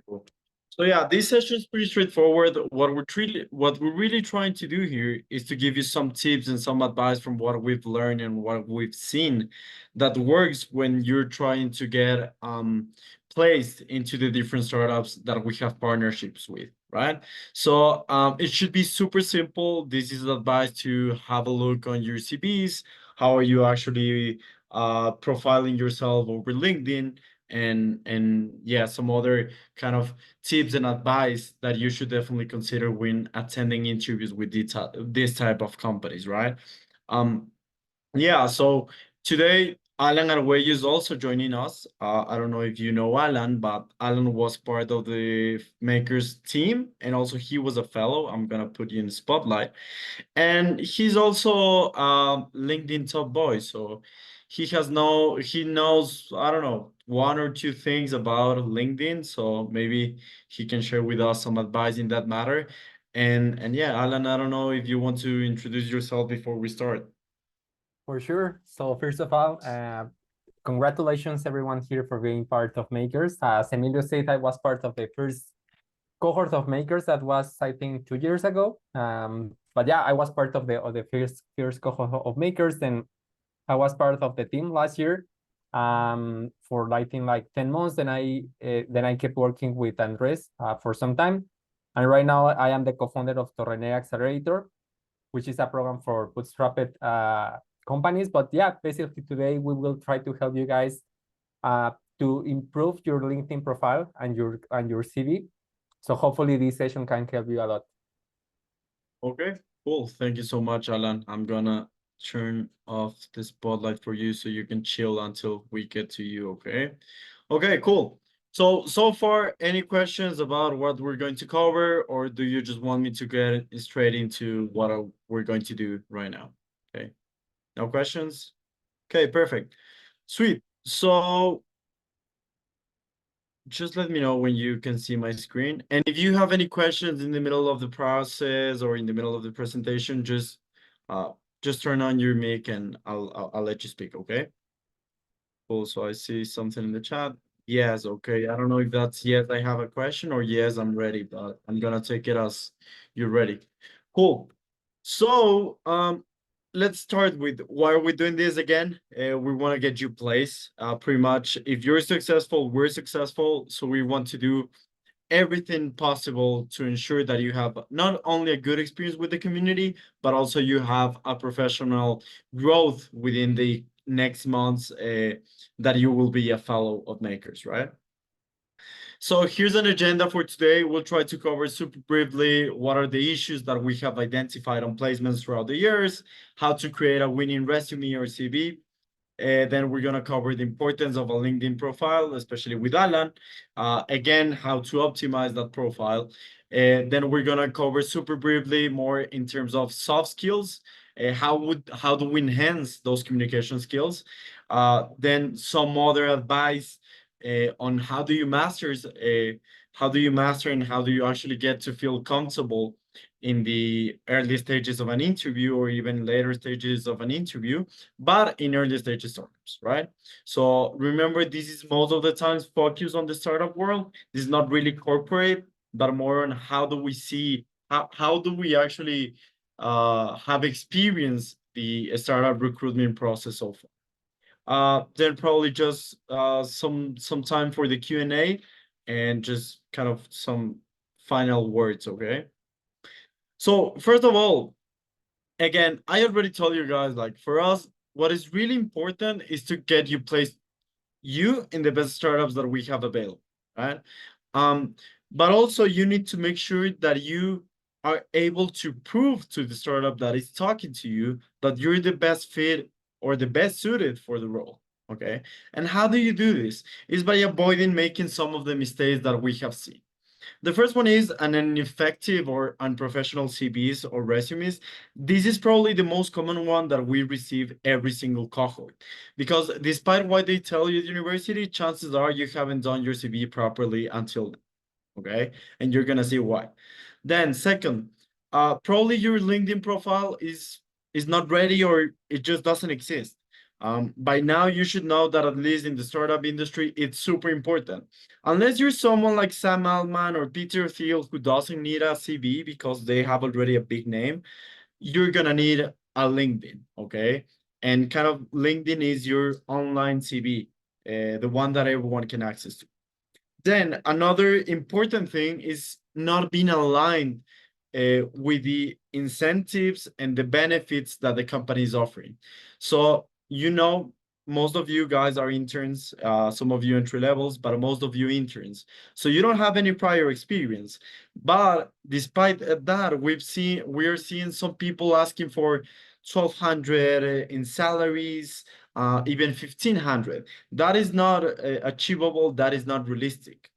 Cool. So yeah, this session is pretty straightforward. What we're really trying to do here is to give you some tips and some advice from what we've learned and what we've seen that works when you're trying to get placed into the different startups that we have partnerships with, right? So it should be super simple. This is advice to have a look on your CVs. How are you actually profiling yourself over LinkedIn? And yeah, some other kind of tips and advice that you should definitely consider when attending interviews with this type of companies, right? Um, yeah, so today Alan Arguello is also joining us. I don't know if you know Alan, but Alan was part of the Makers team, and also he was a fellow. I'm gonna put you in the spotlight. And he's also LinkedIn top boy, so he knows, I don't know, one or two things about LinkedIn, so maybe he can share with us some advice in that matter. And yeah, Alan, I don't know if you want to introduce yourself before we start. For sure. So first of all, congratulations everyone here for being part of Makers. As Emilio said, I was part of the first cohort of Makers that was, I think, 2 years ago. But yeah, I was part of the first cohort of Makers, and I was part of the team last year for I think like 10 months. Then I kept working with Andres for some time. And right now I am the co-founder of Torrenea Accelerator, which is a program for bootstrapped companies. But yeah, basically today we will try to help you guys to improve your LinkedIn profile and your CV. So hopefully this session can help you a lot. Okay, cool. Thank you so much, Alan. I'm gonna turn off the spotlight for you so you can chill until we get to you, okay? Okay, cool. So far, any questions about what we're going to cover, or do you just want me to get straight into what we're going to do right now? Okay, no questions? Okay, perfect. Sweet. So just let me know when you can see my screen. And if you have any questions in the middle of the process or in the middle of the presentation, just turn on your mic and I'll let you speak, okay? Cool. So I see something in the chat. Yes, okay. I don't know if that's yes, I have a question, or yes, I'm ready, but I'm gonna take it as you're ready. Cool. So let's start with why are we doing this again? We want to get you placed. Pretty much if you're successful, we're successful. So we want to do everything possible to ensure that you have not only a good experience with the community, but also you have a professional growth within the next months that you will be a fellow of Makers, right? So here's an agenda for today. We'll try to cover super briefly what are the issues that we have identified on placements throughout the years, how to create a winning resume or CV. Then we're going to cover the importance of a LinkedIn profile, especially with Alan. Again, how to optimize that profile. Then we're going to cover super briefly more in terms of soft skills. How do we enhance those communication skills? Then some other advice on how do you master and how do you actually get to feel comfortable in the early stages of an interview or even later stages of an interview, but in early stages startups, right? So remember, this is most of the times focused on the startup world. This is not really corporate, but more on how do we see, how do we actually have experienced the startup recruitment process so far. Then probably just some time for the Q&A and just kind of some final words, okay? So first of all, again, I already told you guys, like for us, what is really important is to get you placed you in the best startups that we have available, right? Um, but also you need to make sure that you are able to prove to the startup that is talking to you that you're the best fit or the best suited for the role. Okay. And how do you do this? Is by avoiding making some of the mistakes that we have seen. The first one is an ineffective or unprofessional CVs or resumes. This is probably the most common one that we receive every single cohort. Because despite what they tell you at university, chances are you haven't done your CV properly until then, okay? And you're gonna see why. Then second, probably your LinkedIn profile is not ready or it just doesn't exist. By now, you should know that at least in the startup industry, it's super important. Unless you're someone like Sam Altman or Peter Thiel who doesn't need a CV because they have already a big name, you're gonna need a LinkedIn, okay? And kind of LinkedIn is your online CV, the one that everyone can access to. Then another important thing is not being aligned with the incentives and the benefits that the company is offering. So, most of you guys are interns, some of you entry levels, but most of you interns. So you don't have any prior experience. But despite that, we're seeing some people asking for 1,200 in salaries, even 1,500. That is not achievable. That is not realistic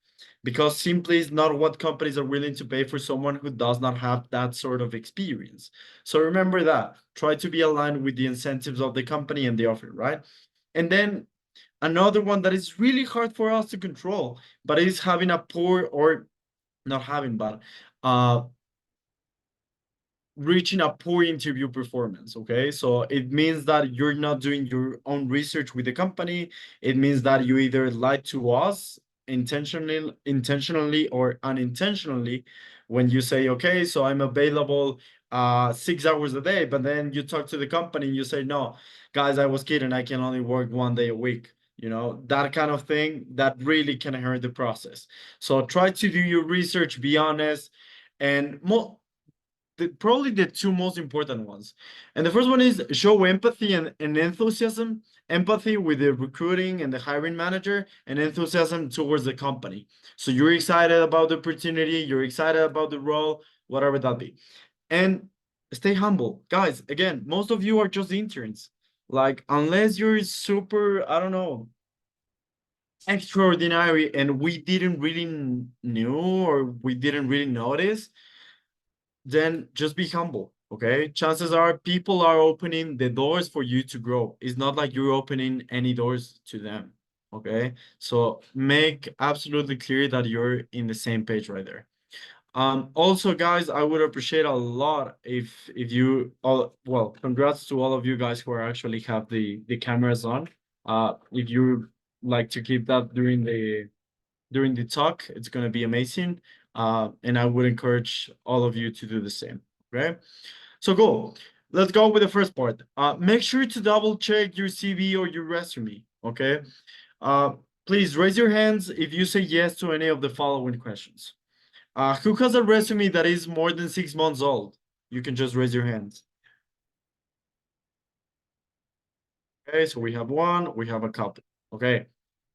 because simply is not what companies are willing to pay for someone who does not have that sort of experience. So remember that. Try to be aligned with the incentives of the company and the offer, right? And then another one that is really hard for us to control, but is having a poor or not having, but reaching a poor interview performance. Okay, so it means that you're not doing your own research with the company. It means that you either lied to us intentionally or unintentionally when you say, okay, so I'm available 6 hours a day, but then you talk to the company and you say, no, guys, I was kidding, I can only work 1 day a week. That kind of thing that really can hurt the process. So try to do your research, be honest, and probably the two most important ones. And the first one is show empathy and enthusiasm. Empathy with the recruiting and the hiring manager, and enthusiasm towards the company. So you're excited about the opportunity, you're excited about the role, whatever that be. And stay humble. Guys, again, most of you are just interns. Like, unless you're super, I don't know, extraordinary and we didn't really knew or we didn't really notice, then just be humble. Okay, chances are people are opening the doors for you to grow. It's not like you're opening any doors to them. Okay, so make absolutely clear that you're in the same page right there. Also, guys, I would appreciate a lot if you all, well, congrats to all of you guys who are actually have the cameras on. If you like to keep that during the talk, it's gonna be amazing. And I would encourage all of you to do the same. Okay, so go. Let's go with the first part. Make sure to double check your CV or your resume. Okay. Uh, please raise your hands if you say yes to any of the following questions. Who has a resume that is more than 6 months old? You can just raise your hands. Okay, so we have one, we have a couple. Okay.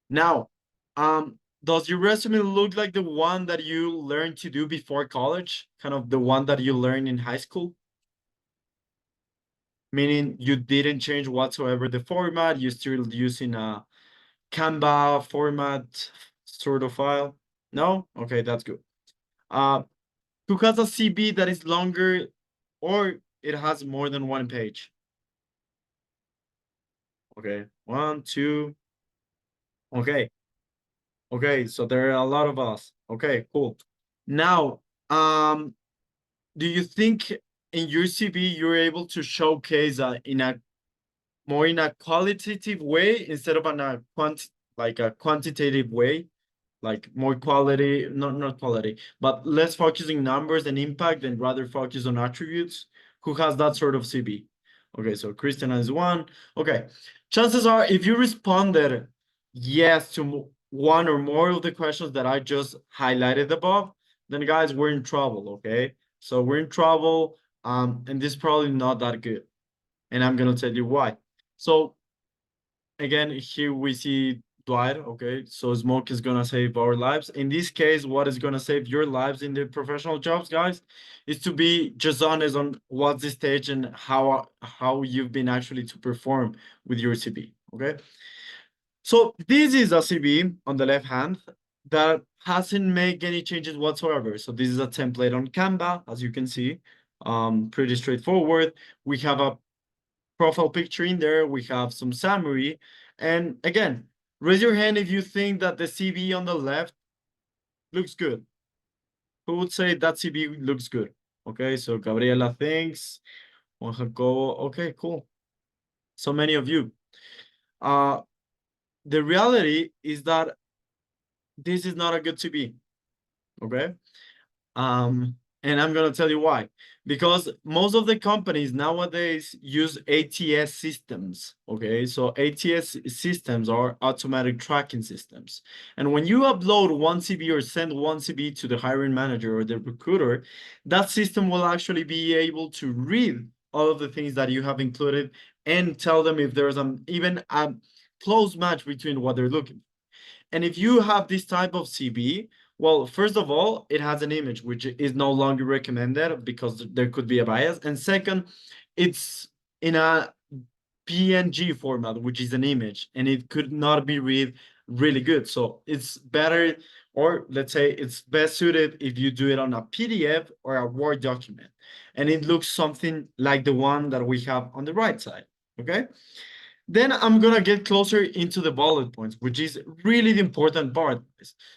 Now, does your resume look like the one that you learned to do before college? Kind of the one that you learned in high school? Meaning you didn't change whatsoever the format, you're still using a Canva format sort of file? No? Okay, that's good. Uh, who has a CV that is longer or it has more than one page? Okay, one, two. Okay. Okay, so there are a lot of us. Okay, cool. Now, do you think in your CV you're able to showcase in a more in a qualitative way instead of in a like a quantitative way, like more quality, not quality, but less focusing numbers and impact and rather focus on attributes? Who has that sort of CV? Okay, so Christina is one. Okay, chances are if you responded yes to one or more of the questions that I just highlighted above, then guys, we're in trouble. Okay, so we're in trouble. And this is probably not that good, and I'm gonna tell you why. So again, here we see Dwight. Okay, so smoke is gonna save our lives. In this case, what is gonna save your lives in the professional jobs, guys, is to be just honest on what's the stage and how you've been actually to perform with your CV. Okay, so this is a CV on the left hand that hasn't made any changes whatsoever. So this is a template on Canva, as you can see, pretty straightforward. We have a profile picture in there. We have some summary. And again, raise your hand if you think that the CV on the left looks good. Who would say that CV looks good? Okay, so Gabriela thinks, Juan Jacobo, okay, cool. So many of you. the reality is that this is not a good CV, okay? And I'm gonna tell you why. Because most of the companies nowadays use ATS systems, okay? So ATS systems are automatic tracking systems. And when you upload one CV or send one CV to the hiring manager or the recruiter, that system will actually be able to read all of the things that you have included and tell them if there's even a close match between what they're looking for. And if you have this type of CV, well, first of all, it has an image which is no longer recommended because there could be a bias. And second, it's in a PNG format, which is an image, and it could not be read really good. So it's better, or let's say it's best suited if you do it on a PDF or a Word document, and it looks something like the one that we have on the right side. Okay. Then I'm gonna get closer into the bullet points, which is really the important part.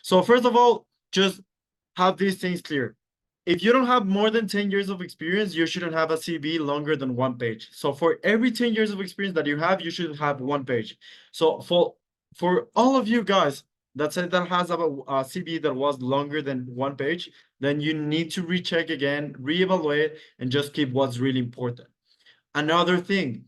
So first of all, just have these things clear. If you don't have more than 10 years of experience, you shouldn't have a CV longer than 1 page. So for every 10 years of experience that you have, you should have 1 page. So for all of you guys that said that has a CV that was longer than 1 page, then you need to recheck again, reevaluate, and just keep what's really important. Another thing,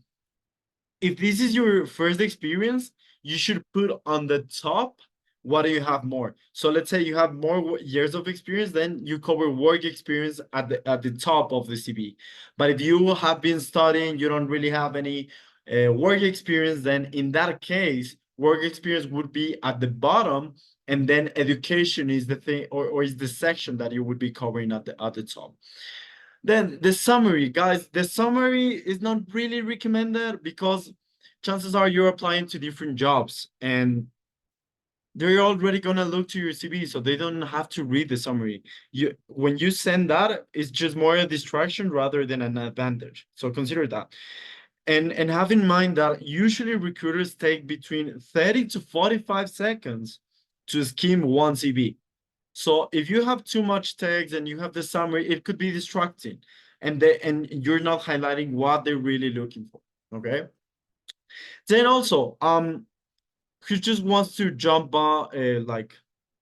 if this is your first experience, you should put on the top what do you have more. So let's say you have more years of experience, then you cover work experience at the top of the CV. But if you have been studying, you don't really have any work experience, then in that case, work experience would be at the bottom, and then education is the thing, or is the section that you would be covering at the top. Then the summary, guys, the summary is not really recommended because chances are you're applying to different jobs and they're already gonna look to your CV, so they don't have to read the summary. When you send that, it's just more a distraction rather than an advantage. So consider that. And have in mind that usually recruiters take between 30 to 45 seconds to skim one CV. So if you have too much text and you have the summary, it could be distracting, and you're not highlighting what they're really looking for. Okay. Then also, who just wants to jump on, like,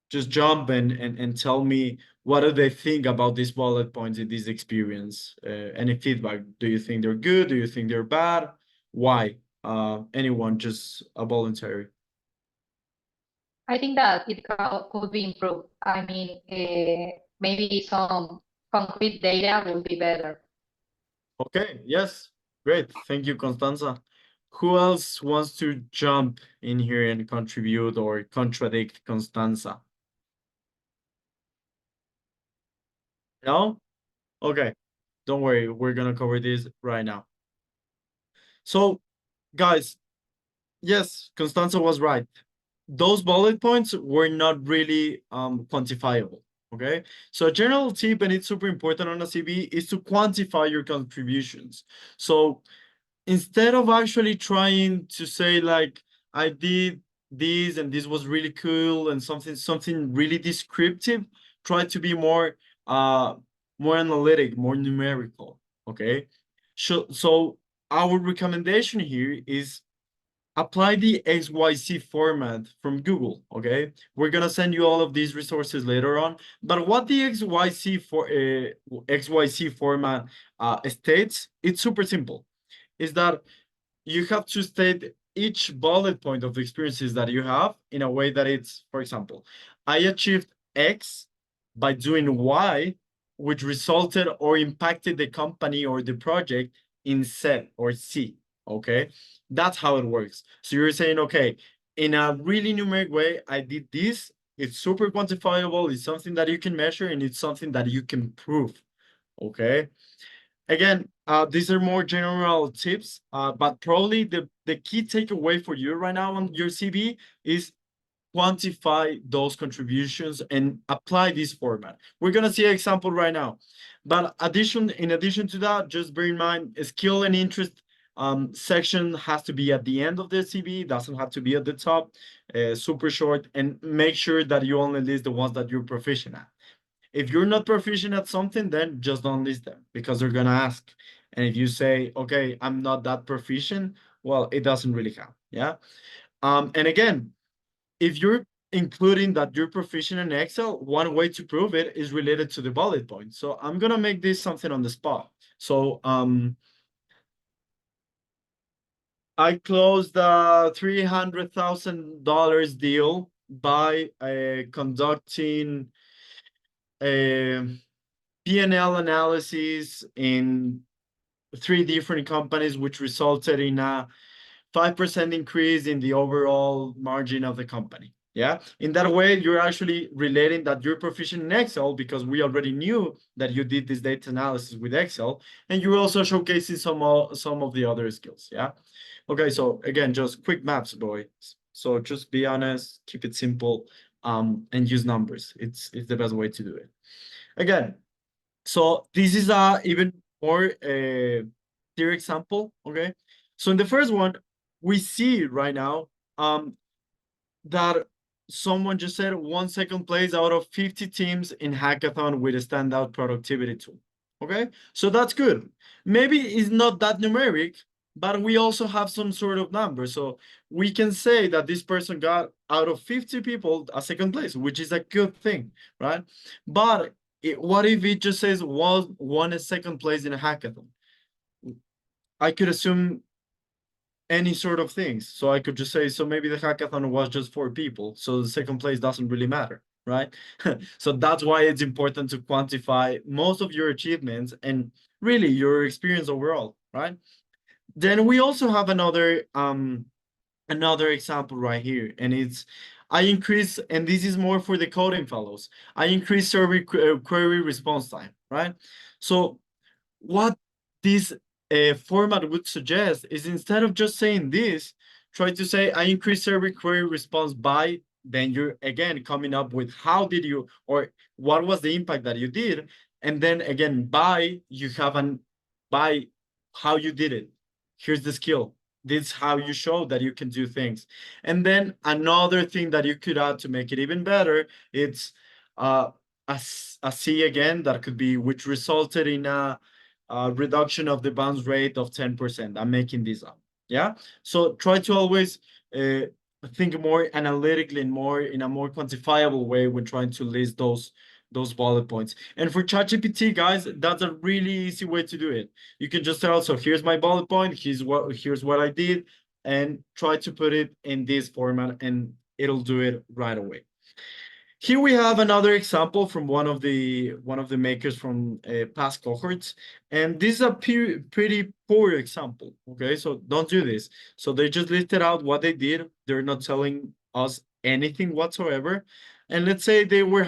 just jump and tell me what do they think about these bullet points in this experience? Any feedback? Do you think they're good? Do you think they're bad? Why? Anyone, just a voluntary. I think that it could be improved. I mean, maybe some concrete data will be better. Okay, yes, great. Thank you, Constanza. Who else wants to jump in here and contribute or contradict Constanza? No? Okay, don't worry, we're gonna cover this right now. So, guys, yes, Constanza was right. Those bullet points were not really quantifiable. Okay, so a general tip, and it's super important on a CV, is to quantify your contributions. So instead of actually trying to say like I did this and this was really cool and something really descriptive, try to be more more analytic, more numerical. Okay, so our recommendation here is apply the XYZ format from Google. Okay, we're gonna send you all of these resources later on, but what the XYZ format states, it's super simple, is that you have to state each bullet point of the experiences that you have in a way that it's, for example, I achieved X by doing Y, which resulted or impacted the company or the project in Z or C. Okay, that's how it works. So you're saying, okay, in a really numeric way, I did this. It's super quantifiable. It's something that you can measure, and it's something that you can prove. Okay. Again, these are more general tips, but probably the key takeaway for you right now on your CV is quantify those contributions and apply this format. We're gonna see an example right now, but in addition to that, just bear in mind a skill and interest section has to be at the end of the CV, doesn't have to be at the top, super short, and make sure that you only list the ones that you're proficient at. If you're not proficient at something, then just don't list them because they're gonna ask. And if you say, okay, I'm not that proficient, well, it doesn't really count. Yeah. And again, if you're including that you're proficient in Excel, one way to prove it is related to the bullet point. So I'm gonna make this something on the spot. So I closed a $300,000 deal by conducting a P&L analysis in 3 different companies, which resulted in a 5% increase in the overall margin of the company. Yeah. In that way, you're actually relating that you're proficient in Excel because we already knew that you did this data analysis with Excel, and you're also showcasing some of the other skills. Yeah. Okay. So again, just quick maps, boys. So just be honest, keep it simple, and use numbers. It's the best way to do it. Again, so this is a even more clear example. Okay. So in the first one, we see right now that someone just said 1 place out of 50 teams in hackathon with a standout productivity tool. Okay, so that's good. Maybe it's not that numeric, but we also have some sort of number. So we can say that this person got out of 50 people a 2nd place, which is a good thing, right? But what if it just says won a 2nd place in a hackathon? I could assume any sort of things. So I could just say, so maybe the hackathon was just 4 people. So the 2nd place doesn't really matter, right? So that's why it's important to quantify most of your achievements and really your experience overall, right? Then we also have another example right here, and it's I increase, and this is more for the coding fellows. I increase server query response time, right? So what this format would suggest is instead of just saying this, try to say I increase server query response by, then you're again coming up with how did you, or what was the impact that you did, and then again by you have an by how you did it. Here's the skill. This is how you show that you can do things. And then another thing that you could add to make it even better, it's a C again, that could be which resulted in a reduction of the bounce rate of 10%. I'm making this up. Yeah. So try to always think more analytically and more in a more quantifiable way when trying to list those bullet points. And for ChatGPT, guys, that's a really easy way to do it. You can just tell, so here's my bullet point, here's what I did, and try to put it in this format, and it'll do it right away. Here we have another example from one of the makers from past cohorts, and this is a pretty poor example. Okay, so don't do this. So they just listed out what they did. They're not telling us anything whatsoever. And let's say they were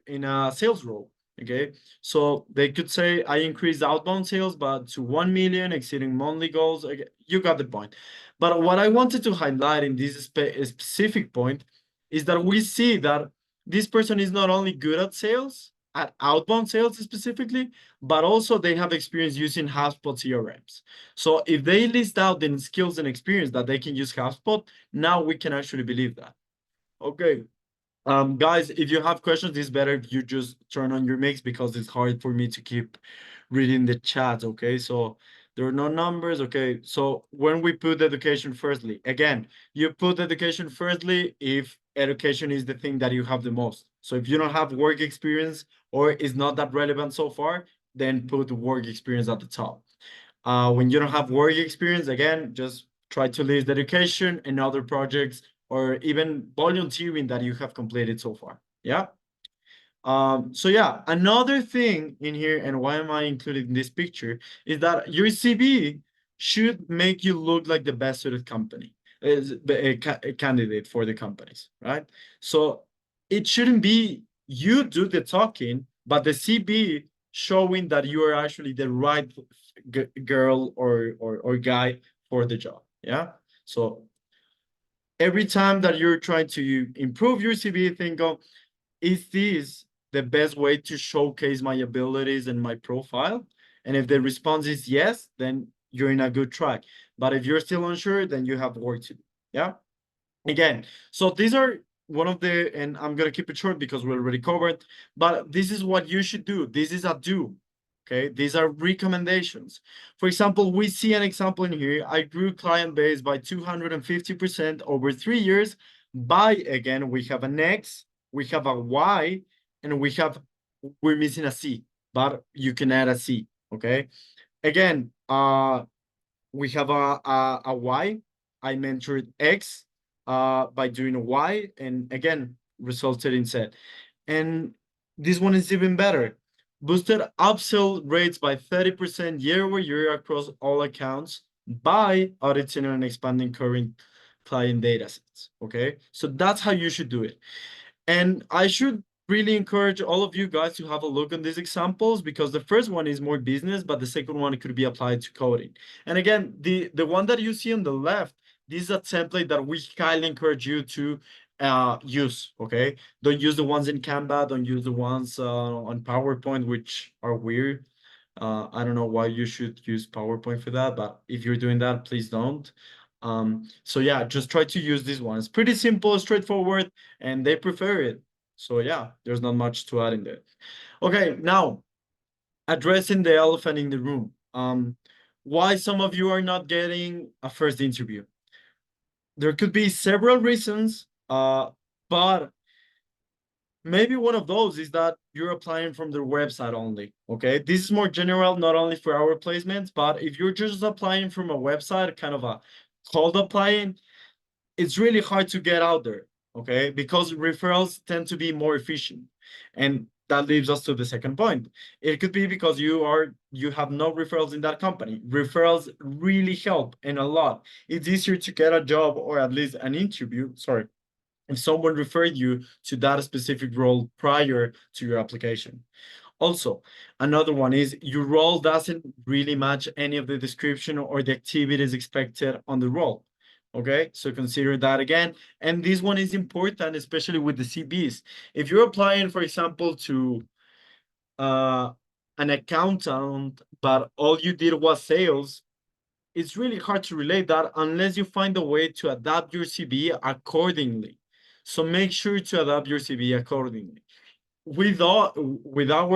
in a sales role. Okay, so they could say I increased outbound sales, but to 1 million, exceeding monthly goals. Okay, you got the point. But what I wanted to highlight in this specific point is that we see that this person is not only good at sales, at outbound sales specifically, but also they have experience using HubSpot CRMs. So if they list out the skills and experience that they can use HubSpot, now we can actually believe that. Okay. Guys, if you have questions, it's better if you just turn on your mics because it's hard for me to keep reading the chat. Okay, so there are no numbers. Okay, so when we put education firstly, again, you put education firstly if education is the thing that you have the most. So if you don't have work experience or is not that relevant so far, then put work experience at the top. When you don't have work experience, again, just try to list education and other projects or even volunteering that you have completed so far. Yeah. So yeah, another thing in here, and why am I including this picture, is that your CV should make you look like the best suited company, a candidate for the companies, right? So it shouldn't be you do the talking, but the CV showing that you are actually the right girl or guy for the job. Yeah. So every time that you're trying to improve your CV, think of, is this the best way to showcase my abilities and my profile? And if the response is yes, then you're in a good track. But if you're still unsure, then you have work to do. Yeah. Again, so these are one of the, and I'm gonna keep it short because we already covered, but this is what you should do. This is a do. Okay, these are recommendations. For example, we see an example in here. I grew client base by 250% over 3 years. By, again, we have an X, we have a Y, and we're missing a C, but you can add a C. Okay. Again, we have a Y. I mentored X by doing a Y, and again, resulted in Z. And this one is even better. Boosted upsell rates by 30% year over year across all accounts by auditing and expanding current client data sets. Okay, so that's how you should do it. And I should really encourage all of you guys to have a look on these examples, because the first one is more business, but the second one could be applied to coding. And again, the one that you see on the left, this is a template that we highly encourage you to use. Okay, don't use the ones in Canva, don't use the ones on PowerPoint, which are weird. I don't know why you should use PowerPoint for that, but if you're doing that, please don't. So yeah, just try to use this one. It's pretty simple, straightforward, and they prefer it. So yeah, there's not much to add in there. Okay, now addressing the elephant in the room. Why some of you are not getting a first interview? There could be several reasons, but maybe one of those is that you're applying from their website only. Okay, this is more general, not only for our placements, but if you're just applying from a website, kind of a cold applying, it's really hard to get out there. Okay, because referrals tend to be more efficient. And that leads us to the second point. It could be because you have no referrals in that company. Referrals really help, and a lot. It's easier to get a job, or at least an interview. Sorry, if someone referred you to that specific role prior to your application. Also, another one is your role doesn't really match any of the description or the activities expected on the role. Okay, so consider that again. And this one is important, especially with the CVs. If you're applying, for example, to an accountant, but all you did was sales, it's really hard to relate that unless you find a way to adapt your CV accordingly. So make sure to adapt your CV accordingly. With our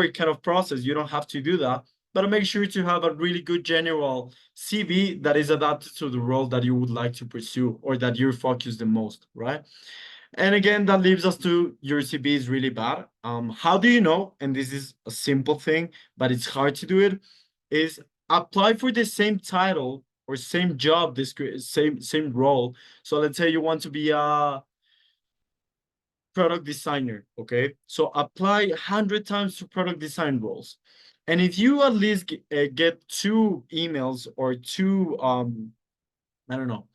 kind of process, you don't have to do that, but make sure to have a really good general CV that is adapted to the role that you would like to pursue or that you're focused the most, right? And again, that leaves us to your CV is really bad. How do you know? And this is a simple thing, but it's hard to do it, is apply for the same title or same job, same role. So let's say you want to be a product designer, okay? So apply 100 times to product design roles. And if you at least get 2 emails or 2, I don't know,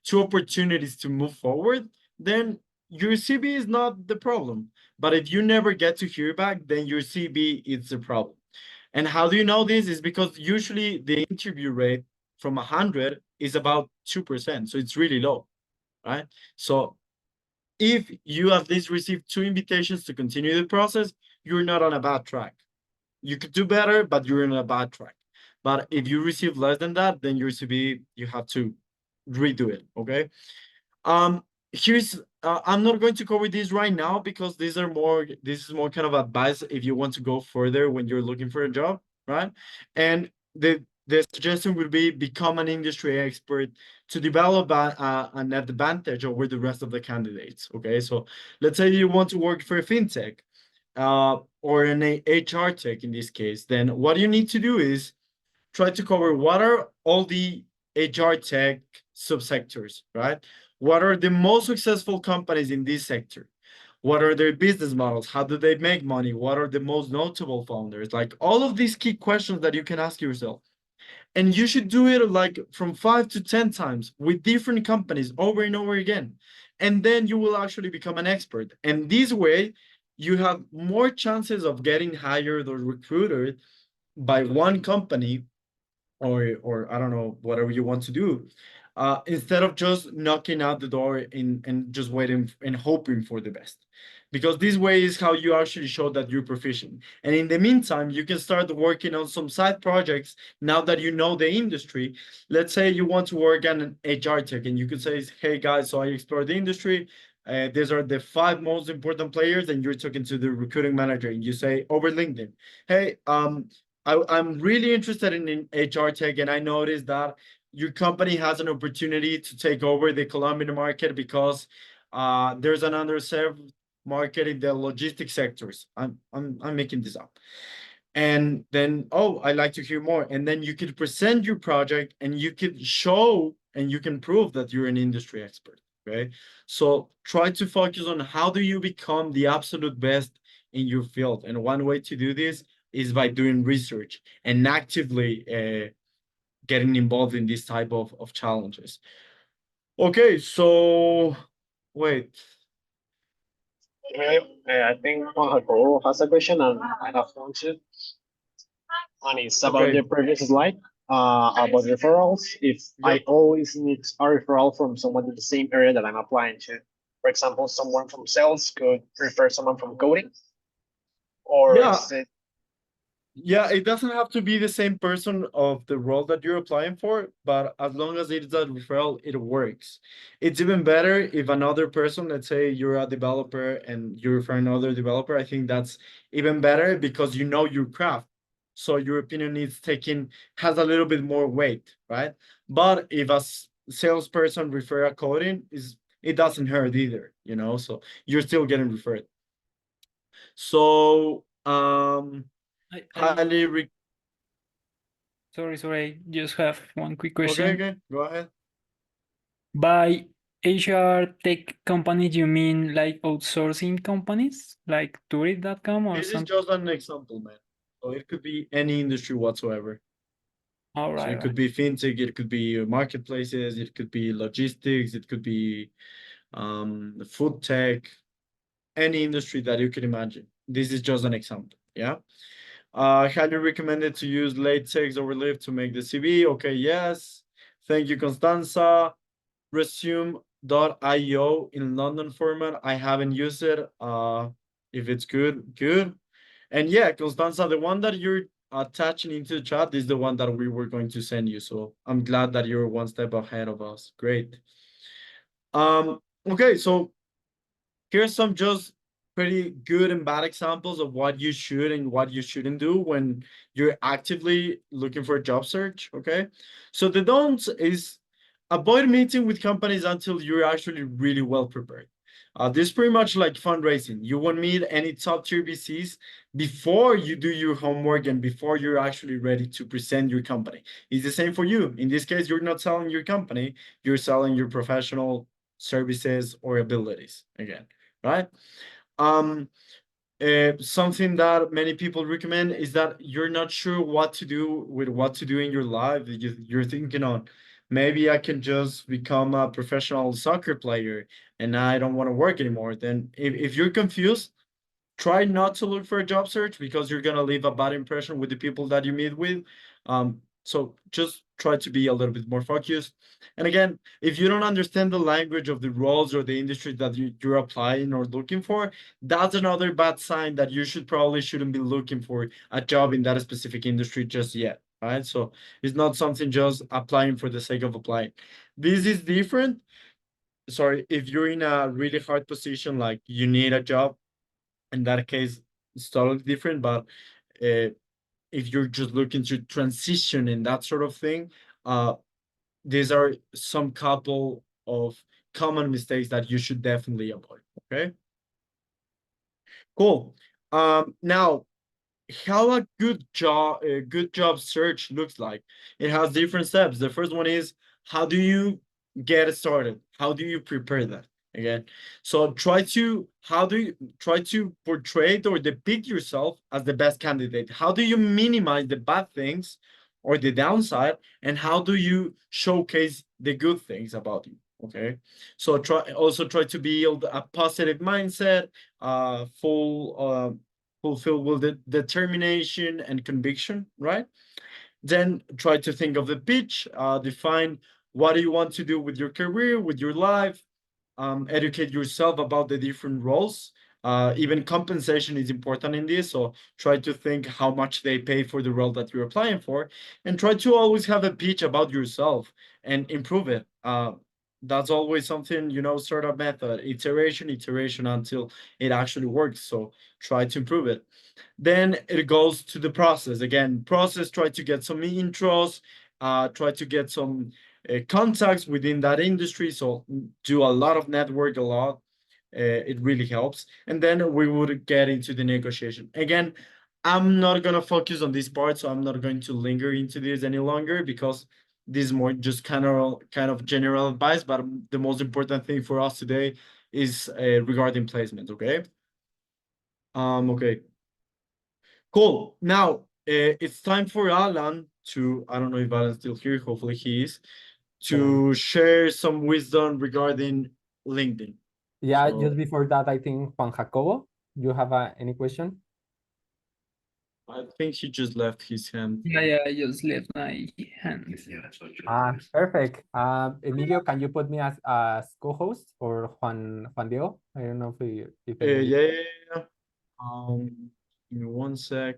2 opportunities to move forward, then your CV is not the problem. But if you never get to hear back, then your CV is the problem. And how do you know this? Is because usually the interview rate from 100 is about 2%. So it's really low, right? So if you at least receive 2 invitations to continue the process, you're not on a bad track. You could do better, but you're on a bad track. But if you receive less than that, then your CV, you have to redo it, okay? Here's, I'm not going to cover this right now because this is more kind of advice if you want to go further when you're looking for a job, right? And the suggestion would be become an industry expert to develop an advantage over the rest of the candidates. Okay, so let's say you want to work for a fintech or an HR tech in this case, then what you need to do is try to cover what are all the HR tech subsectors, right? What are the most successful companies in this sector? What are their business models? How do they make money? What are the most notable founders? Like all of these key questions that you can ask yourself. And you should do it like from 5 to 10 times with different companies over and over again. And then you will actually become an expert. And this way, you have more chances of getting hired or recruited by one company or I don't know, whatever you want to do, instead of just knocking out the door and just waiting and hoping for the best. Because this way is how you actually show that you're proficient. And in the meantime, you can start working on some side projects now that you know the industry. Let's say you want to work on an HR tech, and you could say, hey guys, so I explored the industry. These are the 5 most important players, and you're talking to the recruiting manager, and you say over LinkedIn, hey, I'm really interested in HR tech, and I noticed that your company has an opportunity to take over the Colombian market because there's an underserved market in the logistics sectors. I'm making this up. And then, oh, I like to hear more. And then you could present your project and you could show and you can prove that you're an industry expert. Okay. So try to focus on how do you become the absolute best in your field. And one way to do this is by doing research and actively getting involved in this type of challenges. Okay, so wait. Okay, I think Juan Jacobo has a question and I have one too. And it's about Okay. the previous slide, about referrals. If I Yep. always need a referral from someone in the same area that I'm applying to, for example, someone from sales could refer someone from coding, or Yeah. is it Yeah, it doesn't have to be the same person of the role that you're applying for, but as long as it's a referral, it works. It's even better if another person, let's say you're a developer and you refer another developer, I think that's even better because you know your craft. So your opinion has a little bit more weight, right? But if a salesperson refer a coding, it doesn't hurt either, so you're still getting referred. So I highly re sorry, I just have one quick Okay, question. okay, go ahead. By HR tech companies, you mean like outsourcing companies, like Tourist.com or This is something? just an example, man. So it could be any industry whatsoever. All So right, it could be fintech, it could be marketplaces, it could be logistics, it could be food tech, any industry that you can imagine. This is just an example, yeah. Highly recommended to use LaTeX over Lyft to make the CV. Okay, yes. Thank you, Constanza. Resume.io in London format. I haven't used it. If it's good, good. And yeah, Constanza, the one that you're attaching into the chat is the one that we were going to send you. So I'm glad that you're one step ahead of us. Great. Okay, so here's some just pretty good and bad examples of what you should and what you shouldn't do when you're actively looking for a job search. Okay, so the don'ts is avoid meeting with companies until you're actually really well prepared. This is pretty much like fundraising. You won't meet any top tier VCs before you do your homework and before you're actually ready to present your company. It's the same for you. In this case, you're not selling your company, you're selling your professional services or abilities again, right? Something that many people recommend is that you're not sure what to do in your life. You're thinking on maybe I can just become a professional soccer player and I don't want to work anymore. Then if you're confused, try not to look for a job search because you're gonna leave a bad impression with the people that you meet with. So just try to be a little bit more focused. And again, if you don't understand the language of the roles or the industry that you're applying or looking for, that's another bad sign that you shouldn't be looking for a job in that specific industry just yet. Right. So it's not something just applying for the sake of applying. This is different. Sorry, if you're in a really hard position, like you need a job, in that case, it's totally different. But if you're just looking to transition and that sort of thing, these are some couple of common mistakes that you should definitely avoid. Okay. Cool. Now, how a good job search looks like. It has different steps. The first one is how do you get started? How do you prepare that? Again, so try to portray it or depict yourself as the best candidate. How do you minimize the bad things or the downside, and how do you showcase the good things about you? Okay, so try to build a positive mindset, fulfilled with the determination and conviction, right? Then try to think of the pitch, define what do you want to do with your career, with your life, educate yourself about the different roles. Even compensation is important in this, so try to think how much they pay for the role that you're applying for, and try to always have a pitch about yourself and improve it. That's always something, startup method, iteration until it actually works. So try to improve it. Then it goes to the process. Again, process, try to get some intros, try to get some contacts within that industry. So do a lot of network, a lot. It really helps. And then we would get into the negotiation. Again, I'm not gonna focus on this part, so I'm not going to linger into this any longer because this is more just kind of general advice. But the most important thing for us today is regarding placement. Okay. Okay. Cool. Now it's time for Alan to. I don't know if Alan's still here. Hopefully he is. To share some wisdom regarding LinkedIn. Yeah, So- just before that, I think Juan Jacobo, you have any question? I think he just left his hand. Yeah, I just left my hand. Perfect. Emilio, can you put me as co-host or Juan Diego? I don't know if Yeah. Give me one sec.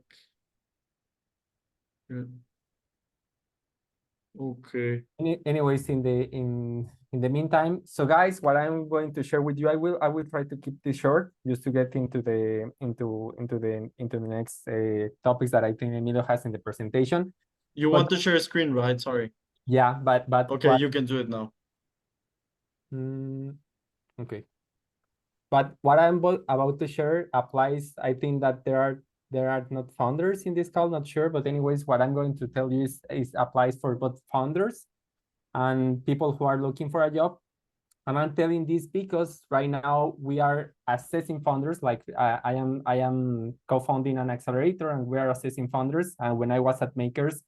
Yeah. Okay. Anyways, in the meantime, so guys, what I'm going to share with you, I will try to keep this short just to get into the next topics that I think Emilio has in the presentation. You But- want to share a screen, right? Sorry. Yeah, but Okay, you can do it now. Okay. But what I'm about to share applies. I think that there are not founders in this call, not sure, but anyways, what I'm going to tell you is applies for both founders and people who are looking for a job. And I'm telling this because right now we are assessing founders. Like I am co-founding an accelerator, and we are assessing founders. And when I was at Makers,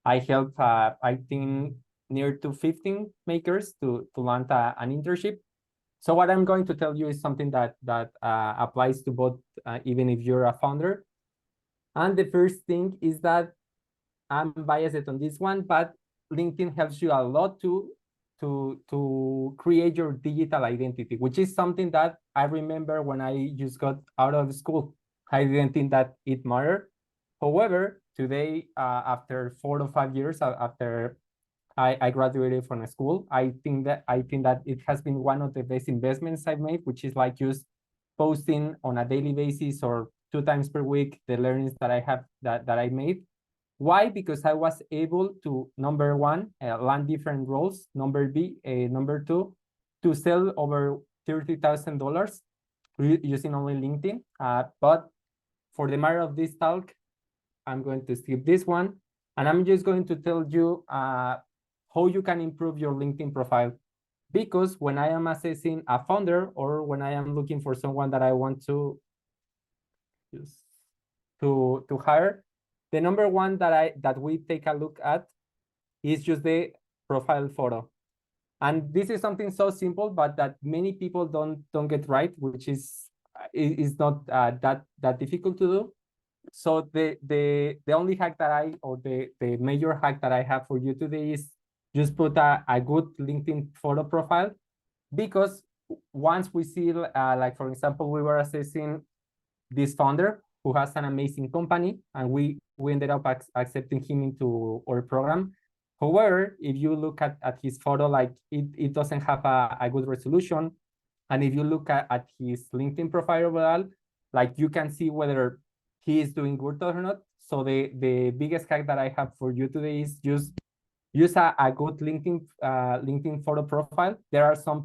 I helped I think near to 15 makers to land an internship. So what I'm going to tell you is something that applies to both, even if you're a founder. And the first thing is that I'm biased on this one, but LinkedIn helps you a lot to create your digital identity, which is something that I remember when I just got out of school. I didn't think that it mattered. However, today, after 4 to 5 years after I graduated from school, I think that it has been one of the best investments I've made, which is like just posting on a daily basis or 2 times per week the learnings that I have that I made. Why? Because I was able to, number one, land different roles. Number two, to sell over $30,000 using only LinkedIn. But for the matter of this talk, I'm going to skip this one, and I'm just going to tell you how you can improve your LinkedIn profile. Because when I am assessing a founder or when I am looking for someone that I want to hire, the number one that we take a look at is just the profile photo. And this is something so simple, but that many people don't get right, which is not that difficult to do. So the only hack that the major hack that I have for you today is just put a good LinkedIn photo profile, because once we see, like for example, we were assessing this founder who has an amazing company, and we ended up accepting him into our program. However, if you look at his photo, like it doesn't have a good resolution. And if you look at his LinkedIn profile overall, like you can see whether he is doing good or not. So the biggest hack that I have for you today is just use a good LinkedIn photo profile. There are some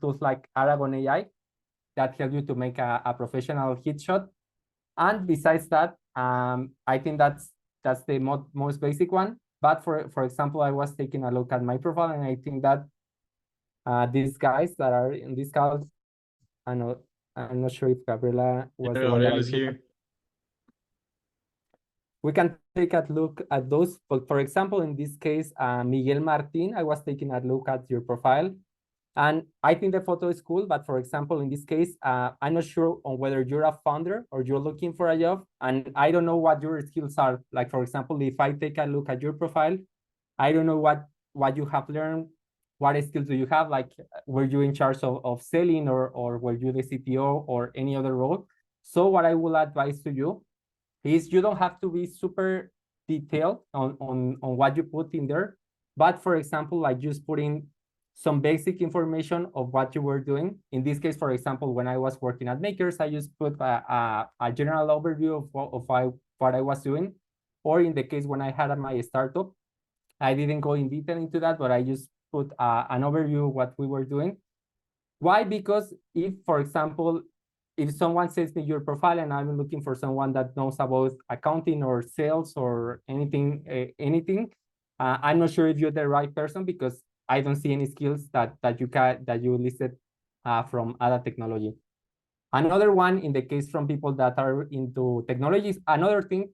tools like Aragon AI that help you to make a professional headshot. And besides that, I think that's the most basic one. But for example, I was taking a look at my profile, and I think that these guys that are in this call, I'm not sure if Gabriela was the one that I looked at. We can take a look at those. But for example, in this case, Miguel Martin, I was taking a look at your profile, and I think the photo is cool. But for example, in this case, I'm not sure on whether you're a founder or you're looking for a job, and I don't know what your skills are. Like for example, if I take a look at your profile, I don't know what you have learned. What skills do you have? Like, were you in charge of selling, or were you the CTO or any other role? So what I will advise to you is you don't have to be super detailed on what you put in there. But for example, like just putting some basic information of what you were doing. In this case, for example, when I was working at Makers, I just put a general overview of what I was doing. Or in the case when I had my startup, I didn't go in detail into that, but I just put an overview of what we were doing. Why? Because if, for example, if someone sends me your profile and I'm looking for someone that knows about accounting or sales or anything, I'm not sure if you're the right person because I don't see any skills that you listed from other technology. Another one, in the case from people that are into technologies, another thing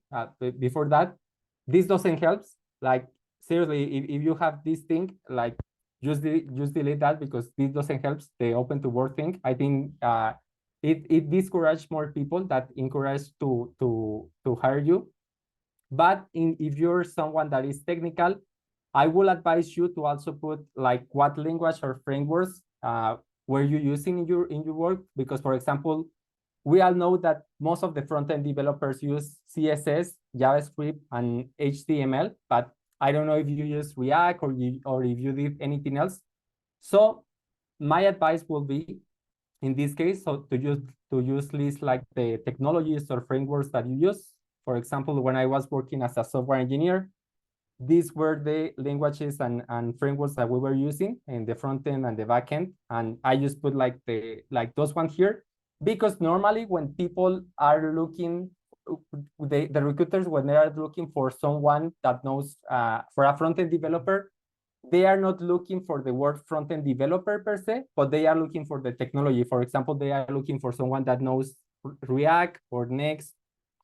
before that, this doesn't help. Like seriously, if you have this thing, like just delete that because this doesn't help the open to work thing. I think it discourages more people that encourage to hire you. But if you're someone that is technical, I will advise you to also put like what language or frameworks were you using in your work, because for example, we all know that most of the front-end developers use CSS, JavaScript, and HTML, but I don't know if you use React or if you did anything else. So my advice will be, in this case, so to use lists like the technologies or frameworks that you use. For example, when I was working as a software engineer, these were the languages and frameworks that we were using in the front end and the back end. And I just put like those ones here, because normally when people are looking, the recruiters, when they are looking for someone that knows, for a front end developer, they are not looking for the word front end developer per se, but they are looking for the technology. For example, they are looking for someone that knows React or Next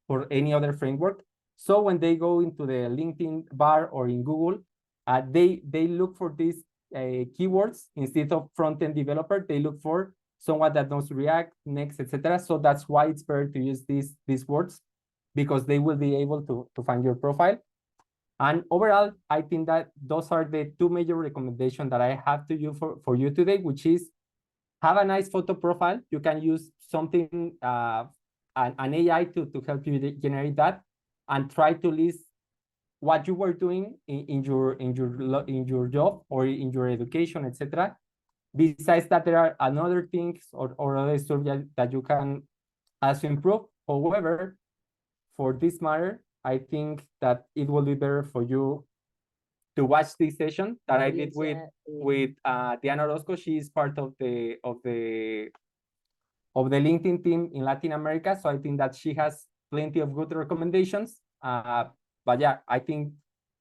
or any other framework. So when they go into the LinkedIn bar or in Google, they look for these keywords instead of front-end developer. They look for someone that knows React, Next, etc. So that's why it's better to use these words, because they will be able to find your profile. And overall, I think that those are the two major recommendations that I have to you for you today, which is have a nice photo profile. You can use something, an AI to help you generate that, and try to list what you were doing in your job or in your education, etc. Besides that, there are another things or other stuff that you can also improve. However, for this matter, I think that it will be better for you to watch this session that I did with Diana Orozco. She is part of the LinkedIn team in Latin America. So I think that she has plenty of good recommendations. But yeah, I think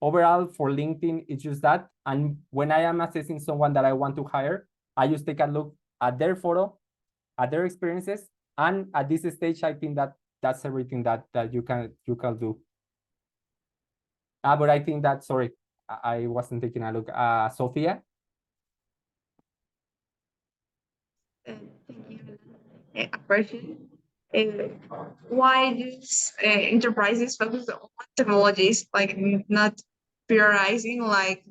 overall for LinkedIn, it's just that. And when I am assessing someone that I want to hire, I just take a look at their photo, at their experiences. And at this stage, I think that that's everything that you can do. But I think that, sorry, I wasn't taking a look. Sophia? Thank you. A question. Why do enterprises focus on technologies, like not prioritizing like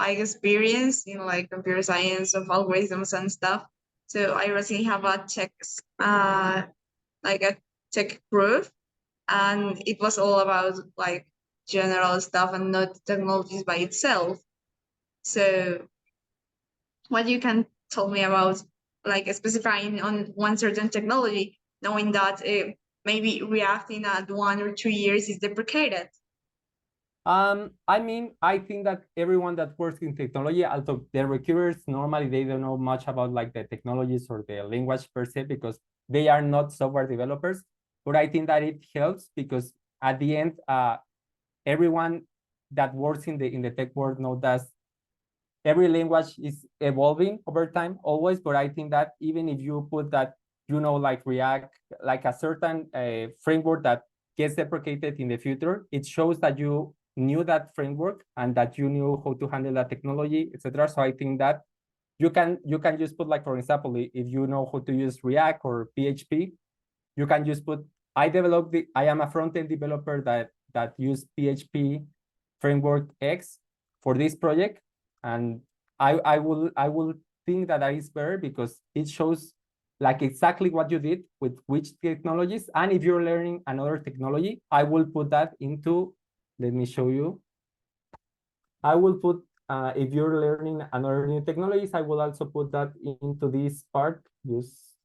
experience in like computer science of algorithms and stuff? So I recently have a tech group, and it was all about like general stuff and not technologies by itself. So what you can tell me about like specifying on one certain technology, knowing that maybe React in 1 or 2 years is deprecated? I mean, I think that everyone that works in technology, although the recruiters, normally they don't know much about like the technologies or the language per se, because they are not software developers. But I think that it helps because at the end, everyone that works in the tech world knows that every language is evolving over time always. But I think that even if you put that, like React, like a certain framework that gets deprecated in the future, it shows that you knew that framework and that you knew how to handle that technology, etc. So I think that you can just put, like, for example, if you know how to use React or PHP, you can just put, I am a front-end developer that use PHP framework X for this project. And I will think that is better because it shows like exactly what you did with which technologies. And if you're learning another technology, I will put that into, let me show you. I will put if you're learning another new technologies, I will also put that into this part. Just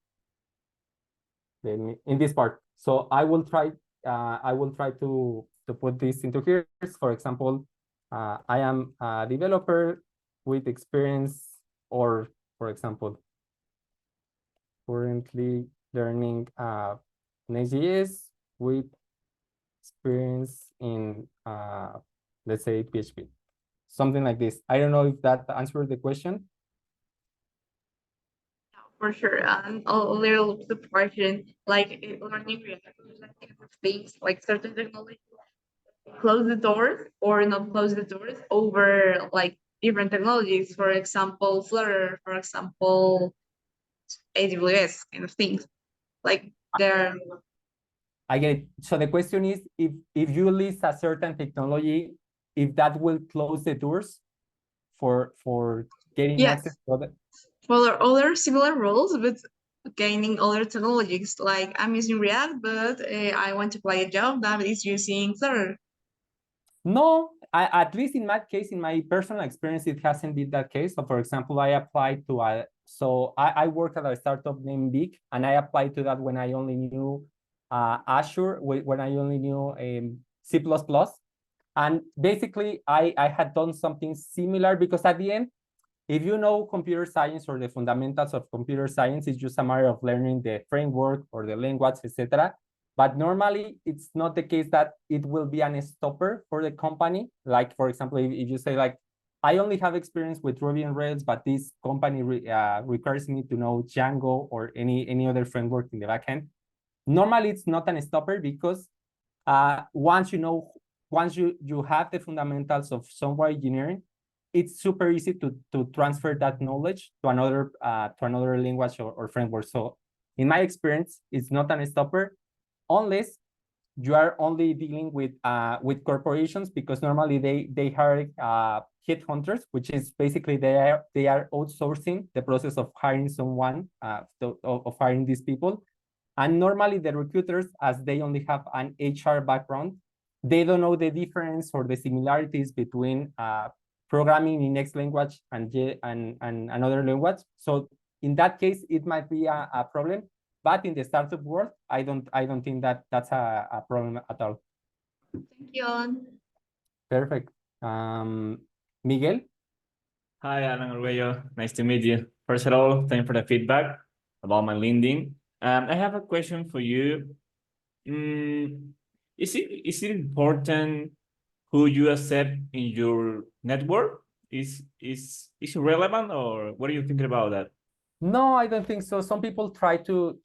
in this part. So I will try to put this into here. For example, I am a developer with experience, or for example, currently learning Next.js with experience in let's say PHP, something like this. I don't know if that answered the question. For sure, and a little separation, like learning things, like certain technology, close the doors or not close the doors over like different technologies. For example, Flutter, for example, AWS kind of things. Like there. I get it. So the question is, if you list a certain technology, if that will close the doors for getting Yes. access to other. Well, there are other similar roles, but gaining other technologies. Like I'm using React, but I want to apply a job that is using Flutter. No, at least in my case, in my personal experience, it hasn't been that case. So for example, I applied to I worked at a startup named Big, and I applied to that when I only knew Azure, when I only knew C++. And basically, I had done something similar, because at the end, if you know computer science or the fundamentals of computer science, it's just a matter of learning the framework or the language, etc. But normally, it's not the case that it will be an stopper for the company. Like, for example, if you say, like, I only have experience with Ruby on Rails, but this company requires me to know Django or any other framework in the backend. Normally, it's not an stopper, because once you have the fundamentals of software engineering, it's super easy to transfer that knowledge to another language or framework. So in my experience, it's not an stopper, unless you are only dealing with corporations, because normally they hire headhunters, which is basically they are outsourcing the process of hiring someone, of hiring these people. And normally the recruiters, as they only have an HR background, they don't know the difference or the similarities between programming in X language and another language. So in that case, it might be a problem. But in the startup world, I don't think that's a problem at all. Thank you, Alan. Perfect. Miguel? Hi, Alan Arguello. Nice to meet you. First of all, thanks for the feedback about my LinkedIn. I have a question for you. Is it important who you accept in your network? Is it relevant, or what are you thinking about that? No, I don't think so. Some people try to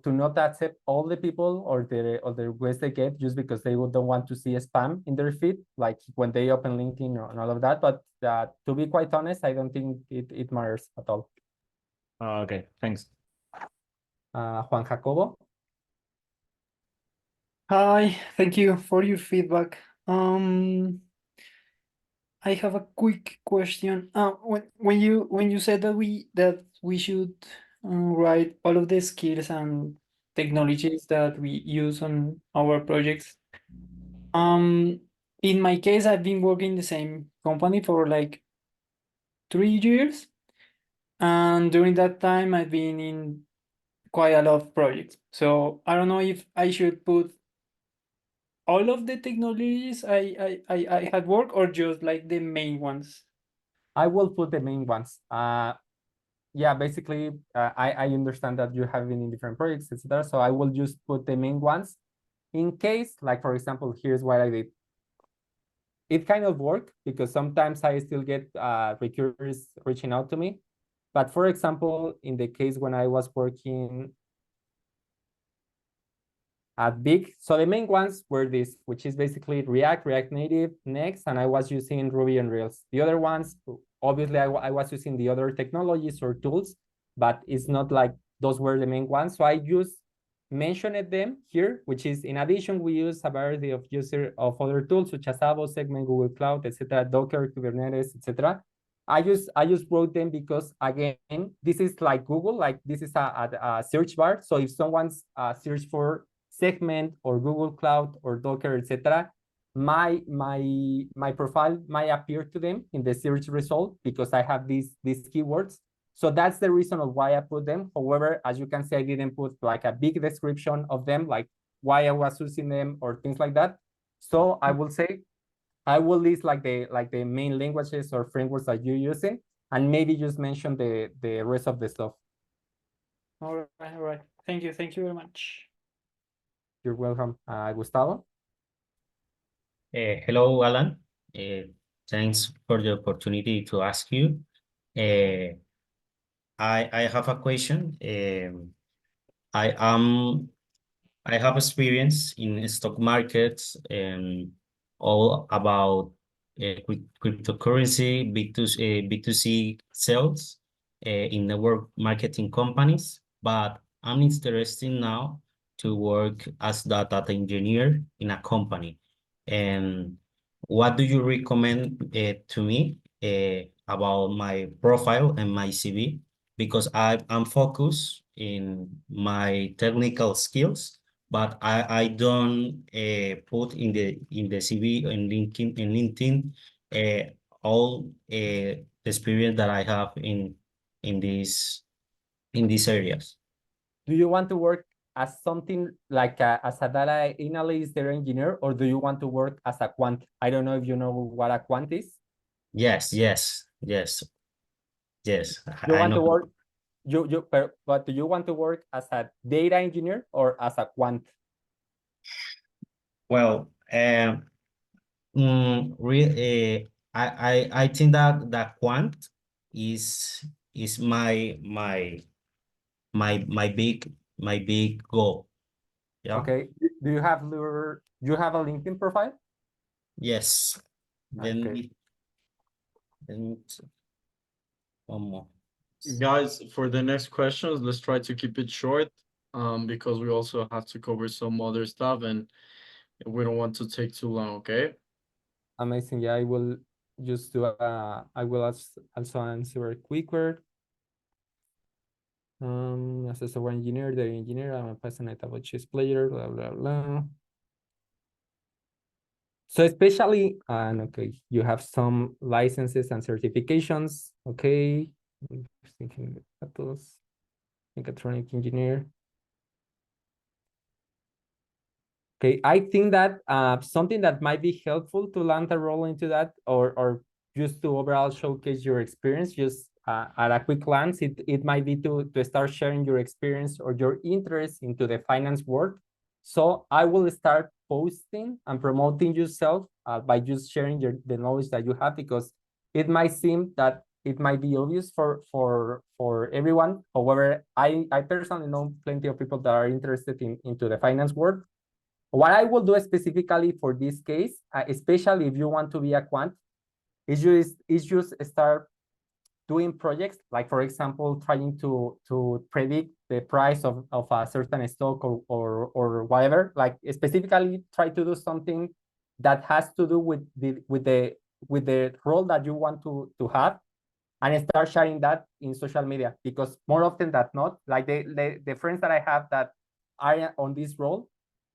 not accept all the people or the requests they get, just because they don't want to see a spam in their feed, like when they open LinkedIn and all of that. But to be quite honest, I don't think it matters at all. Okay, thanks. Juan Jacobo? Hi, thank you for your feedback. I have a quick question. When you said that we should write all of the skills and technologies that we use on our projects. In my case, I've been working in the same company for like 3 years, and during that time, I've been in quite a lot of projects. So I don't know if I should put all of the technologies I had worked, or just like the main ones. I will put the main ones. Yeah, basically, I understand that you have been in different projects, etc. So I will just put the main ones. In case, like, for example, here's what I did. It kind of worked, because sometimes I still get recruiters reaching out to me. But for example, in the case when I was working at Big, so the main ones were this, which is basically React, React Native, Next, and I was using Ruby on Rails. The other ones, obviously, I was using the other technologies or tools, but it's not like those were the main ones. So I just mentioned them here, which is, in addition, we use a variety of other tools, such as Avo, Segment, Google Cloud, etc., Docker, Kubernetes, etc. I just wrote them because, again, this is like Google, like this is a search bar. So if someone's search for Segment or Google Cloud or Docker, etc., my profile might appear to them in the search result because I have these keywords. So that's the reason of why I put them. However, as you can see, I didn't put like a big description of them, like why I was using them or things like that. So I will say, I will list like the main languages or frameworks that you're using, and maybe just mention the rest of the stuff. All right. Thank you very much. You're welcome. Gustavo? Hello, Alan. Thanks for the opportunity to ask you. I have a question. I have experience in stock markets and all about cryptocurrency, B2C sales in network marketing companies, but I'm interested now to work as data engineer in a company. And what do you recommend to me about my profile and my CV? Because I'm focused in my technical skills, but I don't put in the CV and LinkedIn all the experience that I have in these areas. Do you want to work as something like as a data analyst or engineer, or do you want to work as a quant? I don't know if you know what a quant is. Yes. You I want know. to work, but do you want to work as a data engineer or as a quant? Well, I think that the quant is my big goal. Yeah. Okay. Do you have a LinkedIn profile? Yes. Okay. Then one more. Guys, for the next questions, let's try to keep it short, because we also have to cover some other stuff and we don't want to take too long, okay? Amazing. Yeah, I will just do I will also answer quicker. As a software engineer, data engineer, I'm a passionate about chess player, blah blah blah. So especially, and okay, you have some licenses and certifications. Okay, thinking metals, mechatronic engineer. Okay, I think that something that might be helpful to land a role into that, or just to overall showcase your experience, just at a quick glance, it might be to start sharing your experience or your interest into the finance world. So I will start posting and promoting yourself by just sharing the knowledge that you have, because it might seem that it might be obvious for everyone. However, I personally know plenty of people that are interested into the finance world. What I will do specifically for this case, especially if you want to be a quant, is just start doing projects, like for example, trying to predict the price of a certain stock or whatever. Like specifically try to do something that has to do with the role that you want to have, and start sharing that in social media, because more often than not, like the friends that I have that are on this role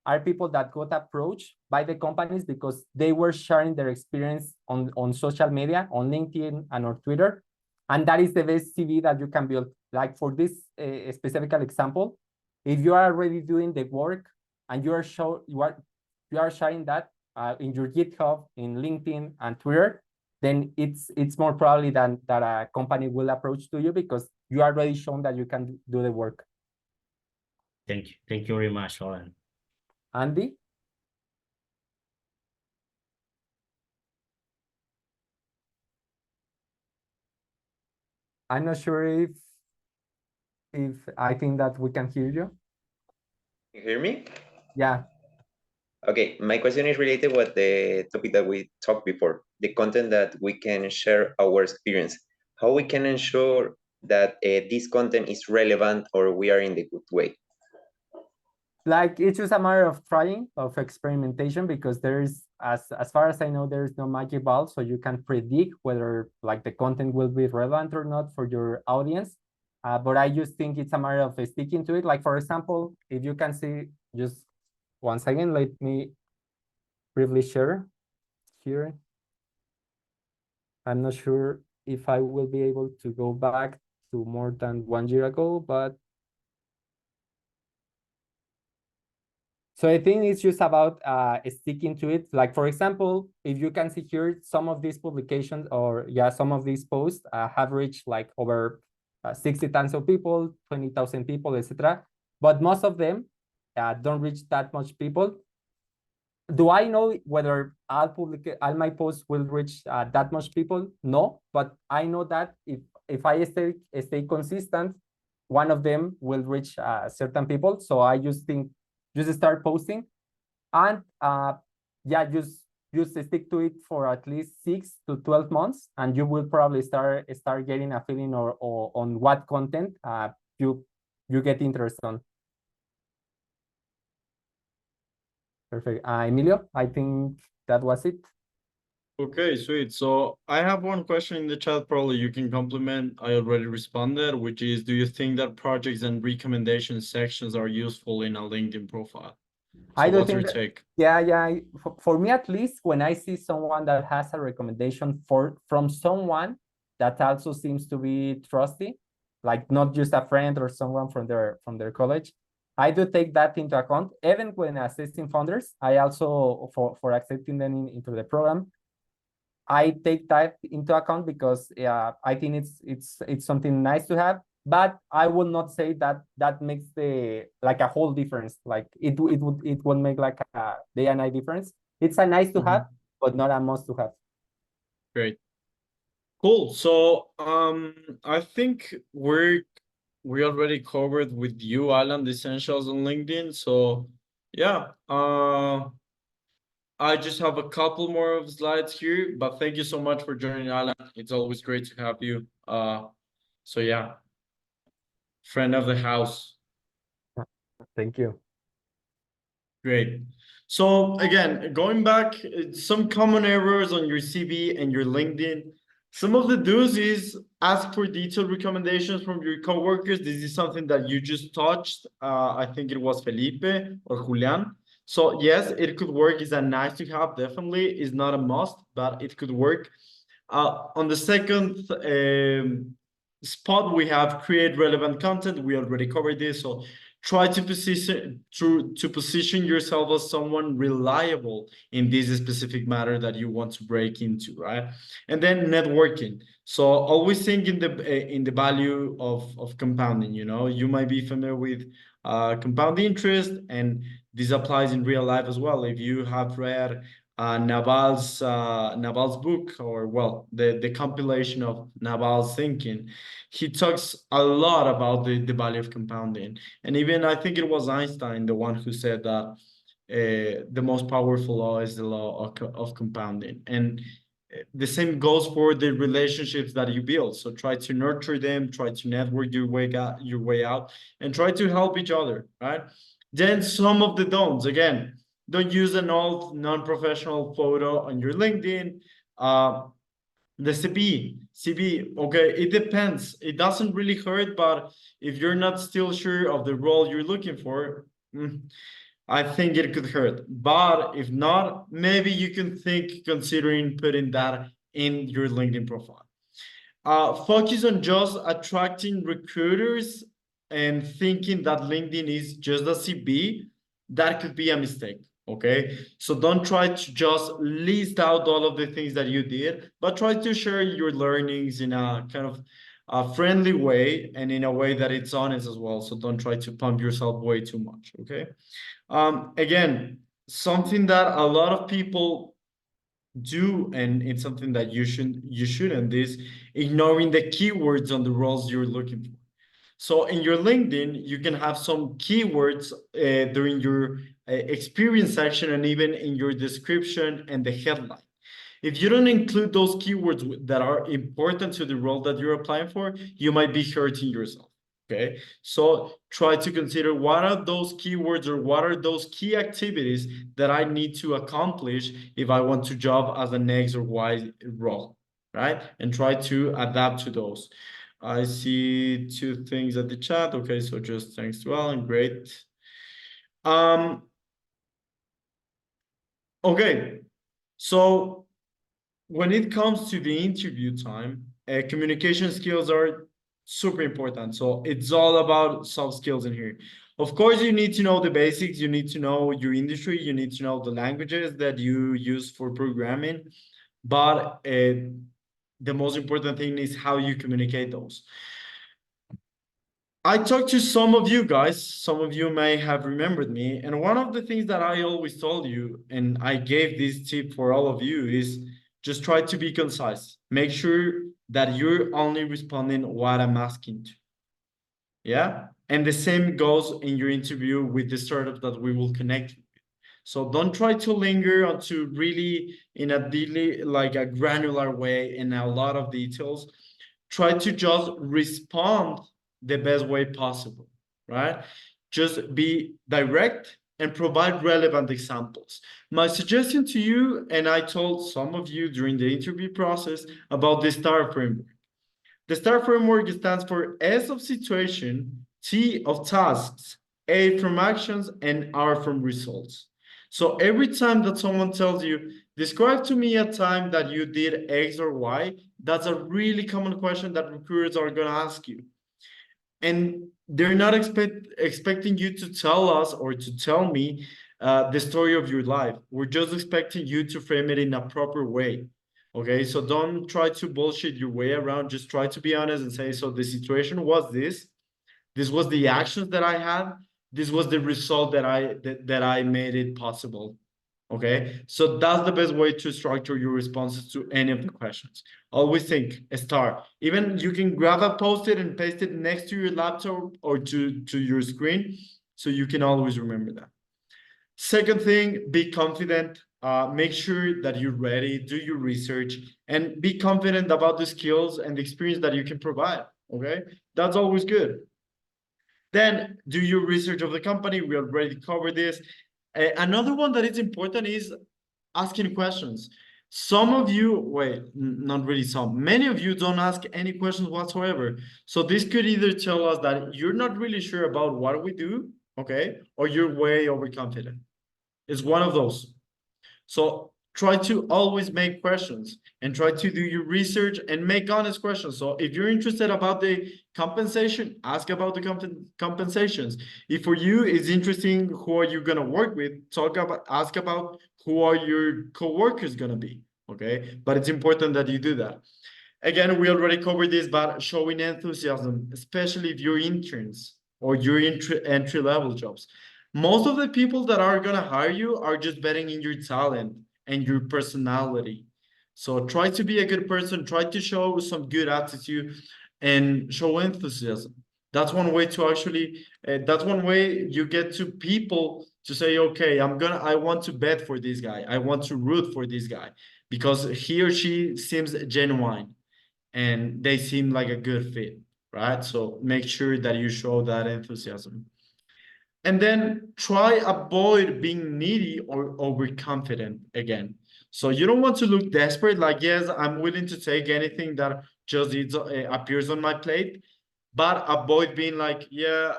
are people that got approached by the companies because they were sharing their experience on social media, on LinkedIn and on Twitter. And that is the best CV that you can build. Like for this specific example, if you are already doing the work and you are sharing that in your GitHub, in LinkedIn and Twitter, then it's more probably that a company will approach to you because you already shown that you can do the work. Thank you very much, Alan. Andy? I'm not sure if I think that we can hear you. You hear me? Yeah. Okay, my question is related with the topic that we talked before, the content that we can share our experience. How we can ensure that this content is relevant or we are in the good way? Like it's just a matter of trying, of experimentation, because there's, as far as I know, there's no magic ball, so you can predict whether like the content will be relevant or not for your audience. But I just think it's a matter of sticking to it. Like for example, if you can see, just once again, let me briefly share here. I'm not sure if I will be able to go back to more than 1 year ago, but so I think it's just about sticking to it. Like, for example, if you can see here, some of these publications or some of these posts have reached like over 60,000 people, 20,000 people, etc. But most of them don't reach that much people. Do I know whether all my posts will reach that much people? No, but I know that if I stay consistent, one of them will reach certain people. So I just start posting, and just stick to it for at least 6 to 12 months, and you will probably start getting a feeling or on what content you get interest on. Perfect. Emilio, I think that was it. Okay, sweet. So I have one question in the chat, probably you can complement. I already responded, which is, do you think that projects and recommendation sections are useful in a LinkedIn profile? I So do what's your think that, take? yeah. For me, at least, when I see someone that has a recommendation from someone that also seems to be trusty, like not just a friend or someone from their college, I do take that into account. Even when assisting founders, I also for accepting them into the program, I take that into account because I think it's something nice to have. But I will not say that makes a whole difference. Like it won't make like a day and night difference. It's a nice to have, but not a must to have. Great. Cool. So I think we already covered with you, Alan, the essentials on LinkedIn. So yeah, I just have a couple more of slides here, but thank you so much for joining, Alan. It's always great to have you. So yeah, friend of the house. Thank you. Great. So again, going back, some common errors on your CV and your LinkedIn. Some of the do's is ask for detailed recommendations from your coworkers. This is something that you just touched. I think it was Felipe or Julian. So yes, it could work. It's a nice to have, definitely. It's not a must, but it could work. On the second spot, we have create relevant content. We already covered this. So try to position yourself as someone reliable in this specific matter that you want to break into, right? And then networking. So always think in the value of compounding. You might be familiar with compound interest, and this applies in real life as well. If you have read Naval's book, or well, the compilation of Naval's thinking, he talks a lot about the value of compounding. And even I think it was Einstein, the one who said that the most powerful law is the law of compounding. And the same goes for the relationships that you build. So try to nurture them, try to network your way out, and try to help each other, right? Then some of the don'ts, again, don't use an old non-professional photo on your LinkedIn. The CV, okay, it depends. It doesn't really hurt, but if you're not still sure of the role you're looking for, I think it could hurt. But if not, maybe you can think considering putting that in your LinkedIn profile. Focus on just attracting recruiters and thinking that LinkedIn is just a CV. That could be a mistake. Okay, so don't try to just list out all of the things that you did, but try to share your learnings in a kind of a friendly way and in a way that it's honest as well. So don't try to pump yourself way too much. Okay. Again, something that a lot of people do, and it's something that you shouldn't, is ignoring the keywords on the roles you're looking for. So in your LinkedIn, you can have some keywords during your experience section and even in your description and the headline. If you don't include those keywords that are important to the role that you're applying for, you might be hurting yourself. Okay, so try to consider what are those keywords or what are those key activities that I need to accomplish if I want to job as an X or Y role, right? And try to adapt to those. I see 2 things at the chat. Okay, so just thanks to Alan. Great. Okay, so when it comes to the interview time, communication skills are super important. So it's all about soft skills in here. Of course, you need to know the basics. You need to know your industry. You need to know the languages that you use for programming. But the most important thing is how you communicate those. I talked to some of you guys, some of you may have remembered me, and one of the things that I always told you, and I gave this tip for all of you, is just try to be concise. Make sure that you're only responding what I'm asking to. Yeah? And the same goes in your interview with the startup that we will connect with. So don't try to linger onto really in a daily, like a granular way in a lot of details. Try to just respond the best way possible, right? Just be direct and provide relevant examples. My suggestion to you, and I told some of you during the interview process about the STAR framework. The STAR framework stands for S of situation, T of tasks, A from actions, and R from results. So every time that someone tells you, describe to me a time that you did X or Y, that's a really common question that recruiters are going to ask you. And they're not expecting you to tell us or to tell me the story of your life. We're just expecting you to frame it in a proper way. Okay, so don't try to bullshit your way around. Just try to be honest and say, so the situation was this. This was the actions that I had. This was the result that I made it possible. Okay, so that's the best way to structure your responses to any of the questions. Always think a star. Even you can grab a post-it and paste it next to your laptop or to your screen, so you can always remember that. Second thing, be confident. Make sure that you're ready, do your research, and be confident about the skills and the experience that you can provide. Okay, that's always good. Then do your research of the company. We already covered this. Another one that is important is asking questions. Some of you, wait, not really some, many of you don't ask any questions whatsoever. So this could either tell us that you're not really sure about what we do, okay, or you're way overconfident. It's one of those. So try to always make questions and try to do your research and make honest questions. So if you're interested about the compensation, ask about the compensations. If for you it's interesting who are you going to work with, ask about who are your co-workers going to be, okay? But it's important that you do that. Again, we already covered this, but showing enthusiasm, especially if you're interns or you're entry-level jobs. Most of the people that are going to hire you are just betting in your talent and your personality. So try to be a good person, try to show some good attitude and show enthusiasm. That's one way to actually, that's one way you get to people to say, okay, I want to bet for this guy. I want to root for this guy because he or she seems genuine and they seem like a good fit, right? So make sure that you show that enthusiasm. And then try avoid being needy or overconfident again. So you don't want to look desperate, like, yes, I'm willing to take anything that just appears on my plate, but avoid being like, yeah,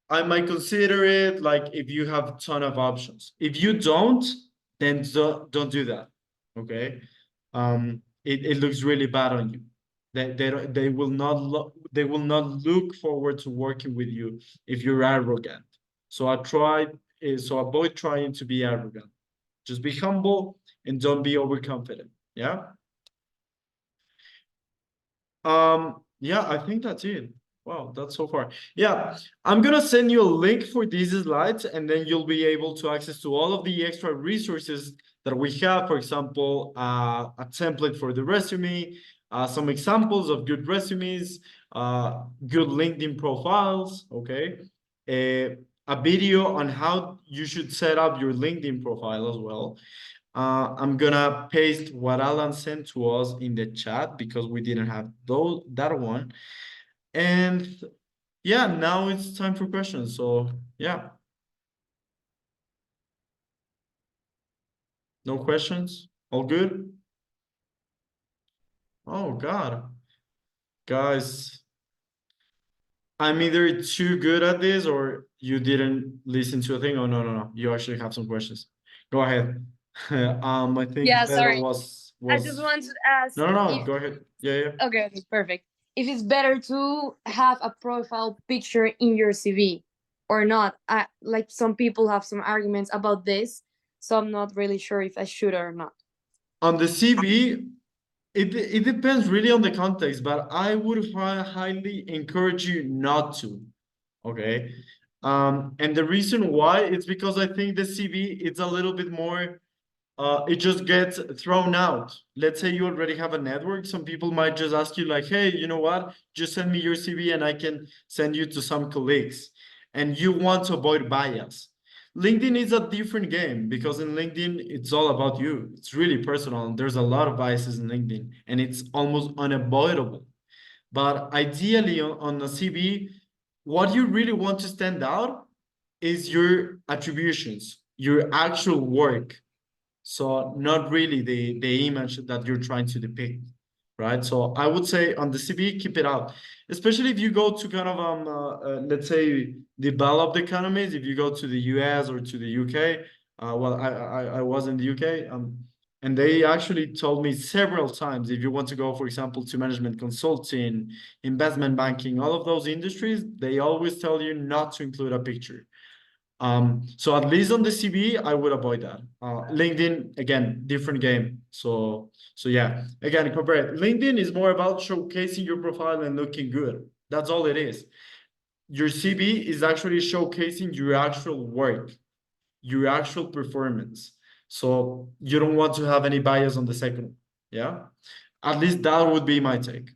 I might consider it, like if you have a ton of options. If you don't, then don't do that, okay? It looks really bad on you. They will not look forward to working with you if you're arrogant. So avoid trying to be arrogant. Just be humble and don't be overconfident. Yeah. Yeah, I think that's it. Wow, that's so far. Yeah, I'm gonna send you a link for these slides, and then you'll be able to access to all of the extra resources that we have. For example, a template for the resume, some examples of good resumes, good LinkedIn profiles, okay? A video on how you should set up your LinkedIn profile as well. I'm gonna paste what Alan sent to us in the chat because we didn't have that one. And yeah, now it's time for questions. So yeah. No questions? All good? Oh God. Guys, I'm either too good at this or you didn't listen to a thing. Oh, no. You actually have some questions. Go ahead. I think Yeah, Pedro sorry. was I just want to ask no, if go ahead. Yeah. okay, perfect. If it's better to have a profile picture in your CV or not. Like some people have some arguments about this, so I'm not really sure if I should or not. On the CV, it depends really on the context, but I would highly encourage you not to. Okay. And the reason why it's because I think the CV it's a little bit more it just gets thrown out. Let's say you already have a network. Some people might just ask you like, hey, you know what? Just send me your CV and I can send you to some colleagues. And you want to avoid bias. LinkedIn is a different game because in LinkedIn, it's all about you. It's really personal. And there's a lot of biases in LinkedIn and it's almost unavoidable. But ideally on the CV, what you really want to stand out is your attributions, your actual work. So not really the image that you're trying to depict, right? So I would say on the CV, keep it out, especially if you go to kind of let's say developed economies. If you go to the US or to the UK, well, I was in the UK, and they actually told me several times if you want to go, for example, to management consulting, investment banking, all of those industries, they always tell you not to include a picture. So at least on the CV, I would avoid that. LinkedIn, again, different game. So yeah, again, corporate. LinkedIn is more about showcasing your profile and looking good. That's all it is. Your CV is actually showcasing your actual work, your actual performance. So you don't want to have any bias on the second. Yeah, at least that would be my take.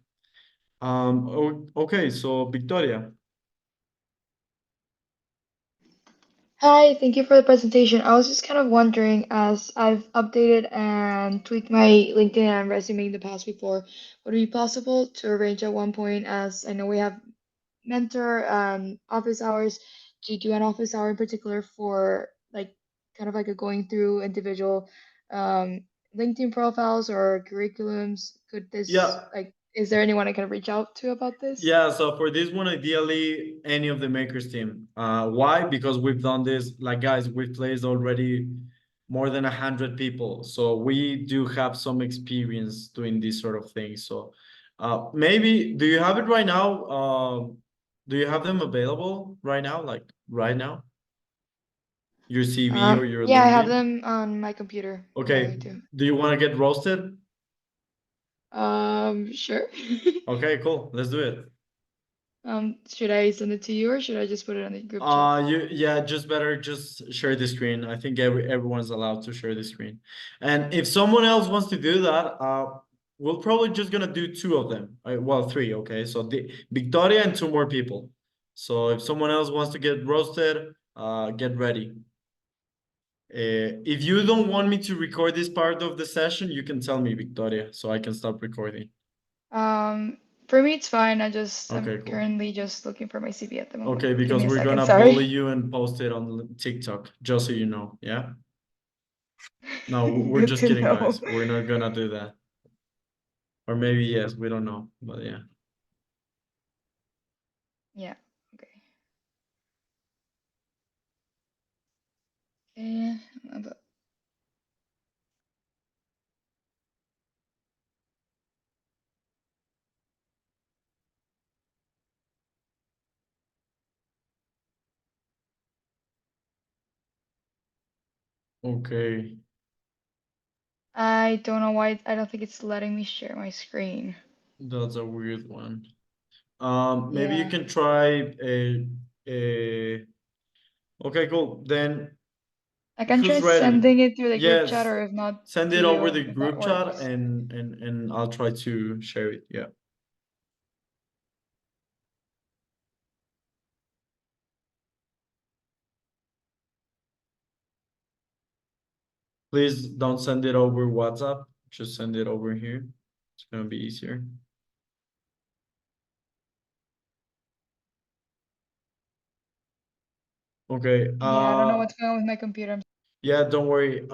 Okay, so Victoria. Hi, thank you for the presentation. I was just kind of wondering, as I've updated and tweaked my LinkedIn and resume in the past before, would it be possible to arrange at one point, as I know we have mentor and office hours, to do an office hour in particular for like kind of like a going through individual LinkedIn profiles or curriculums? Could this Yeah. like, is there anyone I can reach out to about this? Yeah, so for this one, ideally, any of the makers team. Why? Because we've done this, like guys, we've placed already more than 100 people. So we do have some experience doing this sort of thing. So maybe, do you have it right now? Do you have them available right now? Like right now? Your CV or your Yeah, I have LinkedIn? them on my computer. Yeah, I Okay. do. Do you want to get roasted? Sure. Okay, cool. Let's do it. Should I send it to you or should I just put it on the group chat? Yeah, just better just share the screen. I think everyone's allowed to share the screen. And if someone else wants to do that, we're probably just gonna do two of them. Well, three, okay? So the Victoria and two more people. So if someone else wants to get roasted, get ready. If you don't want me to record this part of the session, you can tell me, Victoria, so I can stop recording. For me it's fine. I'm Okay, cool. currently just looking for my CV at the moment. Okay, Give because me a we're second, gonna sorry. bully you and post it on TikTok, just so you know, yeah? No, we're Good just to kidding, know. guys. We're not gonna do that. Or maybe yes, we don't know, but yeah. Yeah, okay. And Okay, I don't know why, I don't think it's letting me share my screen. that's a weird one. Maybe you Yeah. can try a. Okay, cool. Then I can try who's ready? sending it through the group chat, Yes, or if not, send to it over you, the if that group chat works. and I'll try to share it. Yeah. Please don't send it over WhatsApp. Just send it over here. It's gonna be easier. Okay. Yeah, I don't know what's going on with my computer. Yeah, don't worry.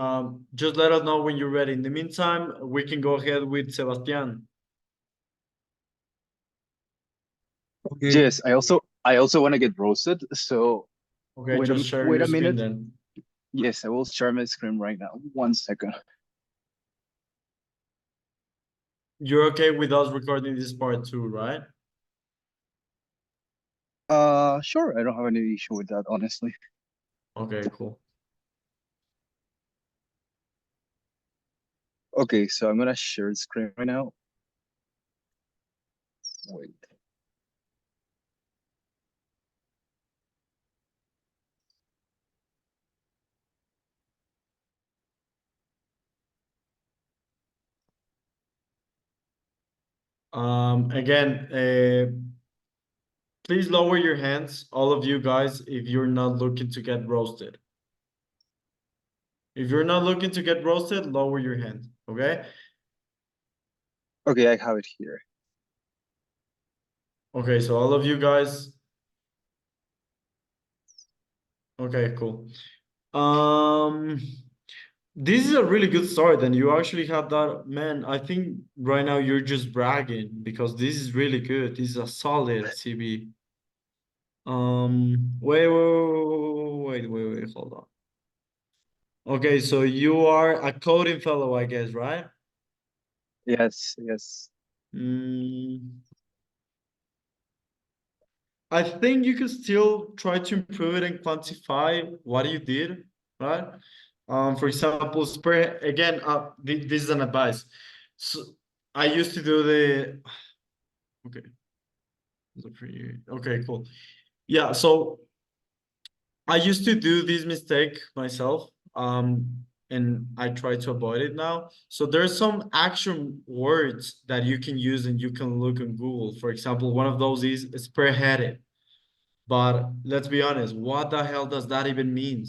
Just let us know when you're ready. In the meantime, we can go ahead with Sebastian. Yes, I also want to get roasted. So Okay, just share wait your a screen minute. then. Yes, I will share my screen right now. 1 second. You're okay with us recording this part too, right? Sure. I don't have any issue with that, honestly. Okay, cool. Okay, so I'm gonna share the screen right now. Wait. Again, please lower your hands, all of you guys, if you're not looking to get roasted. If you're not looking to get roasted, lower your hand, okay? Okay, I have it here. Okay, so all of you guys. Okay, cool. This is a really good start, and you actually have that, man. I think right now you're just bragging because this is really good. This is a solid CV. Wait, hold on. Okay, so you are a coding fellow, I guess, right? Yes, yes. I think you could still try to improve it and quantify what you did, right? For example, spread again. This is an advice. So I used to do the. Okay. Okay, cool. Yeah, so I used to do this mistake myself, and I try to avoid it now. So there's some action words that you can use and you can look on Google. For example, one of those is spearheaded. But let's be honest, what the hell does that even mean?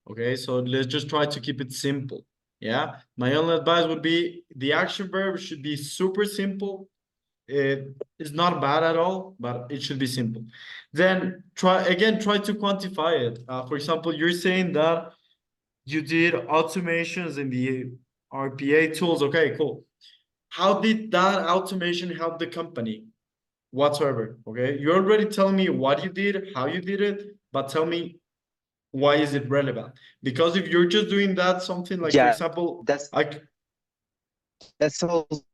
Okay, so let's just try to keep it simple. Yeah, my only advice would be the action verb should be super simple. It's not bad at all, but it should be simple. Then try to quantify it. For example, you're saying that you did automations in the RPA tools. Okay, cool. How did that automation help the company? Whatsoever. Okay, you already tell me what you did, how you did it, but tell me why is it relevant? Because if you're just doing that, something like, for example, that's also.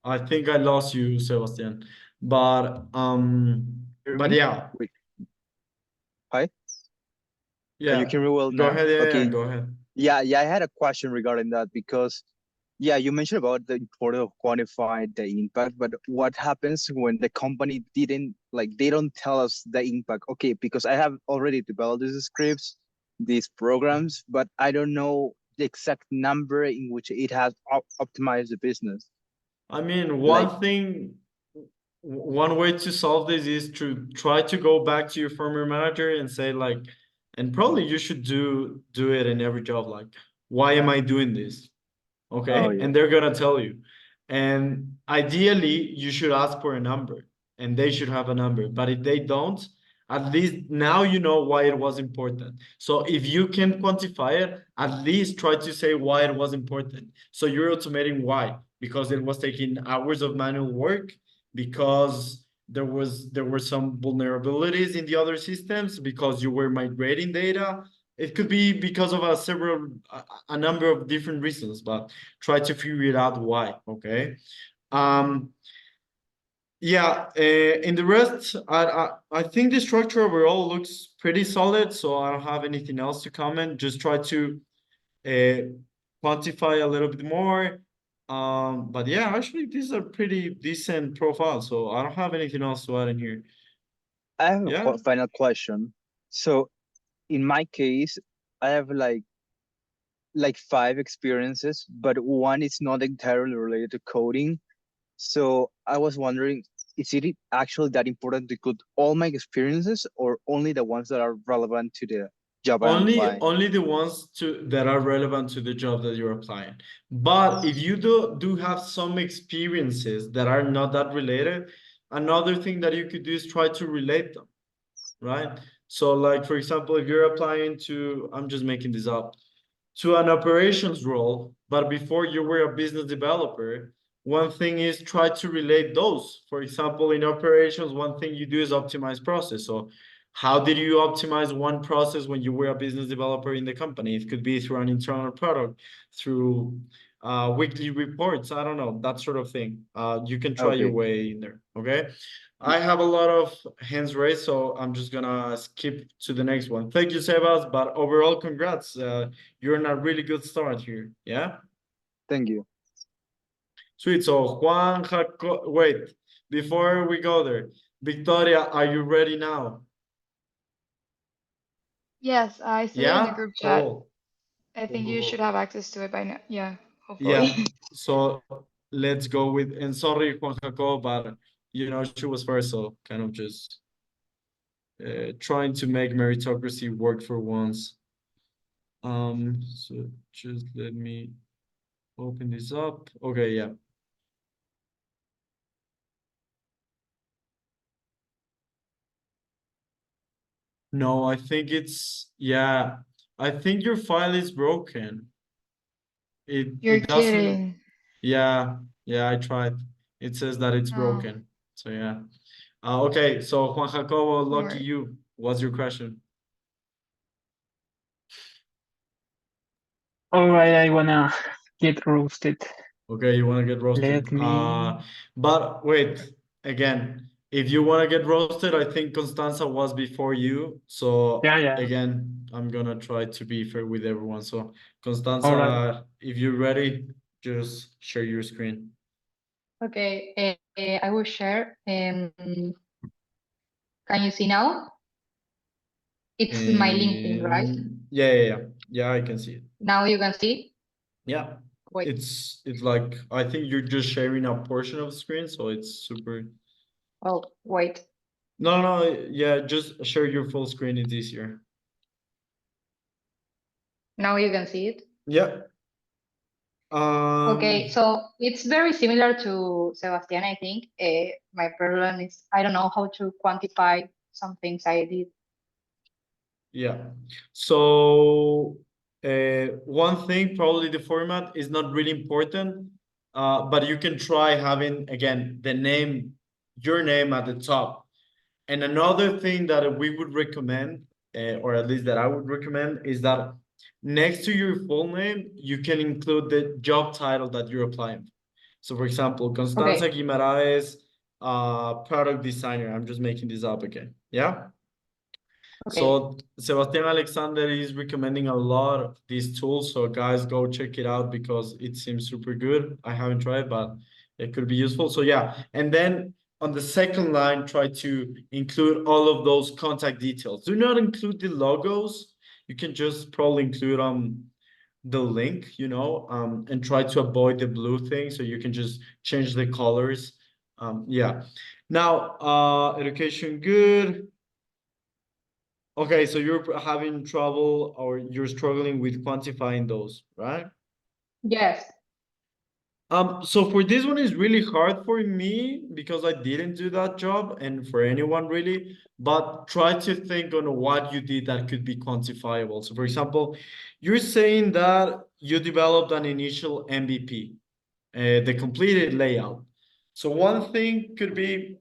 I think I lost you, Sebastian. But yeah. Wait. Hi? Yeah. Can you hear me well Go now? ahead, Okay. go ahead. Yeah, I had a question regarding that because you mentioned about the importance of quantifying the impact, but what happens when the company they don't tell us the impact? Okay, because I have already developed these scripts, these programs, but I don't know the exact number in which it has optimized the business. I mean, one way to solve this is to try to go back to your former manager and say like, and probably you should do it in every job, like, why am I doing this? Okay. Oh, yeah. And they're gonna tell you. And ideally, you should ask for a number and they should have a number. But if they don't, at least now you know why it was important. So if you can quantify it, at least try to say why it was important. So you're automating why, because it was taking hours of manual work, because there were some vulnerabilities in the other systems, because you were migrating data. It could be because of a number of different reasons, but try to figure it out why. Okay. Yeah. In the rest, I think the structure overall looks pretty solid, so I don't have anything else to comment. Just try to quantify a little bit more. But yeah, actually, these are pretty decent profiles, so I don't have anything else to add in here. I have a final question. So in my case, I have like 5 experiences, but one is not entirely related to coding. So I was wondering, is it actually that important to include all my experiences or only the ones that are relevant to the job I'm applying? Only the ones that are relevant to the job that you're applying. But if you do have some experiences that are not that related, another thing that you could do is try to relate them, right? So like, for example, if you're applying to, I'm just making this up, to an operations role, but before you were a business developer, one thing is try to relate those. For example, in operations, one thing you do is optimize process. So how did you optimize one process when you were a business developer in the company? It could be through an internal product, through weekly reports, I don't know, that sort of thing. You can try your Okay. way in there, okay? I have a lot of hands raised, so I'm just gonna skip to the next one. Thank you, Sebas, but overall, congrats. You're in a really good start here, yeah? Thank you. Sweet, so Juan Jaco, wait, before we go there, Victoria, are you ready now? Yes, I sent it in the Yeah, group chat. cool. I think you Cool. should have access to it by now. Yeah, Yeah, hopefully. so let's go with, and sorry, Juan Jaco, but you know, she was first, so kind of just trying to make meritocracy work for once. So just let me open this up. Okay, yeah. No, I think it's, yeah, I think your file is broken. You're It doesn't, kidding. yeah, I tried. It says that it's Oh, broken. So yeah. Okay, so Juan Jacobo, don't lucky worry. you. What's your question? All right, I wanna get roasted. Okay, you want to get roasted. Let me. But wait, again, if you want to get roasted, I think Constanza was before you. So Yeah. again, I'm gonna try to be fair with everyone. So All right. Constanza, if you're ready, just share your screen. Okay, I will share. Can you see now? It's my LinkedIn, right? Yeah, I can see it. Now you can see. Yeah, Wait. it's like, I think you're just sharing a portion of the screen, so it's super. Oh, wait. No, yeah, just share your full screen. It's easier. Now you can see it. Yeah. Okay, so it's very similar to Sebastian, I think. My problem is I don't know how to quantify some things I did. Yeah. So one thing, probably the format is not really important, but you can try having, again, the name, your name at the top. And another thing that we would recommend, or at least that I would recommend, is that next to your full name, you can include the job title that you're applying for. So for example, Constanza Okay. Guimaraes, product designer. I'm just making this up again. Yeah. Okay. So Sebastian Alexander is recommending a lot of these tools. So guys, go check it out because it seems super good. I haven't tried, but it could be useful. So yeah, and then on the second line, try to include all of those contact details. Do not include the logos. You can just probably include the link, you know, and try to avoid the blue thing. So you can just change the colors. Yeah. Now, education good. Okay, so you're having trouble or you're struggling with quantifying those, right? Yes. So for this one is really hard for me because I didn't do that job and for anyone really, but try to think on what you did that could be quantifiable. So for example, you're saying that you developed an initial MVP, the completed layout. So one thing could be,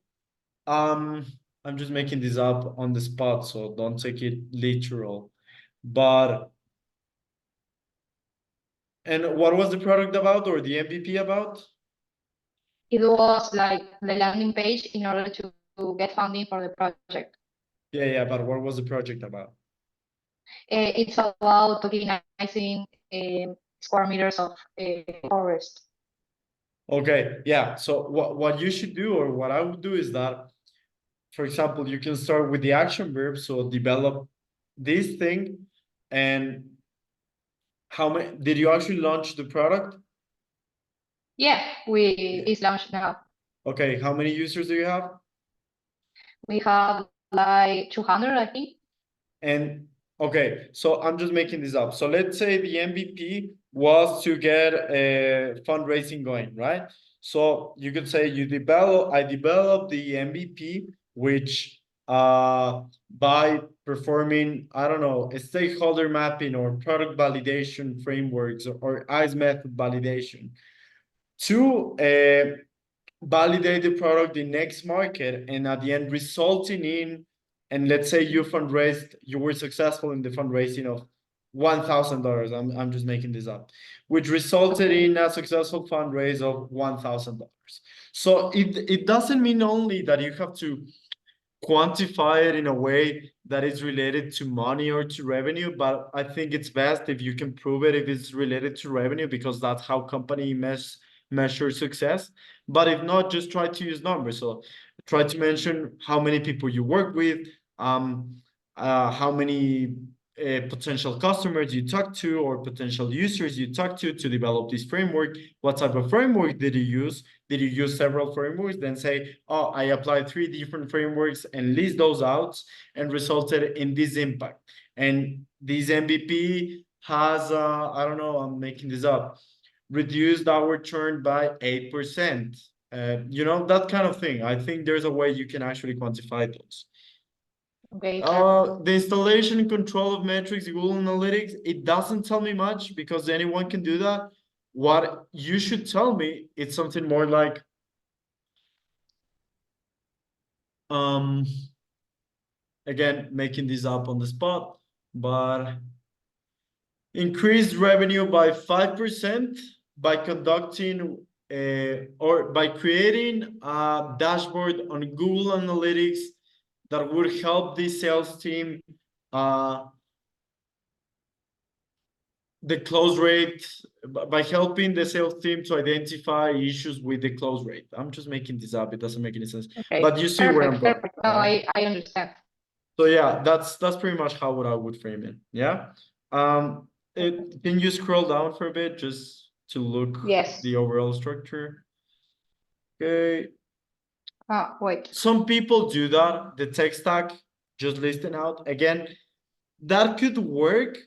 I'm just making this up on the spot, so don't take it literal. But, and what was the product about or the MVP about? It was like the landing page in order to get funding for the project. Yeah, but what was the project about? It's about tokenizing square meters of forest. Okay, yeah. So what you should do or what I would do is that, for example, you can start with the action verb. So develop this thing. And how many, did you actually launch the product? Yeah, it's launched now. Okay, how many users do you have? We have like 200, I think. And okay, so I'm just making this up. So let's say the MVP was to get a fundraising going, right? So you could say I developed the MVP, which by performing, I don't know, a stakeholder mapping or product validation frameworks or ICE method validation, to validate the product in next market, and at the end resulting in, and let's say you were successful in the fundraising of $1,000. I'm just making this up, which resulted in a successful fundraise of $1,000. So it doesn't mean only that you have to quantify it in a way that is related to money or to revenue, but I think it's best if you can prove it if it's related to revenue, because that's how company measure success. But if not, just try to use numbers. So try to mention how many people you work with, how many potential customers you talk to or potential users you talk to develop this framework. What type of framework did you use? Did you use several frameworks? Then say, oh, I applied 3 different frameworks, and list those out, and resulted in this impact. And this MVP has, I don't know, I'm making this up, reduced our churn by 8%. That kind of thing. I think there's a way you can actually quantify those. Okay. The installation and control of metrics, Google Analytics, it doesn't tell me much because anyone can do that. What you should tell me, it's something more like, again, making this up on the spot, but increased revenue by 5% by conducting or by creating a dashboard on Google Analytics that would help the sales team the close rate, by helping the sales team to identify issues with the close rate. I'm just making this up, it doesn't make any sense. Okay. But you see where I'm going. Perfect. No, I understand. So yeah, that's pretty much how I would frame it. Yeah. Can you scroll down for a bit just to look Yes. the overall structure? Okay. Wait. Some people do that, the tech stack, just listing out. Again, that could work,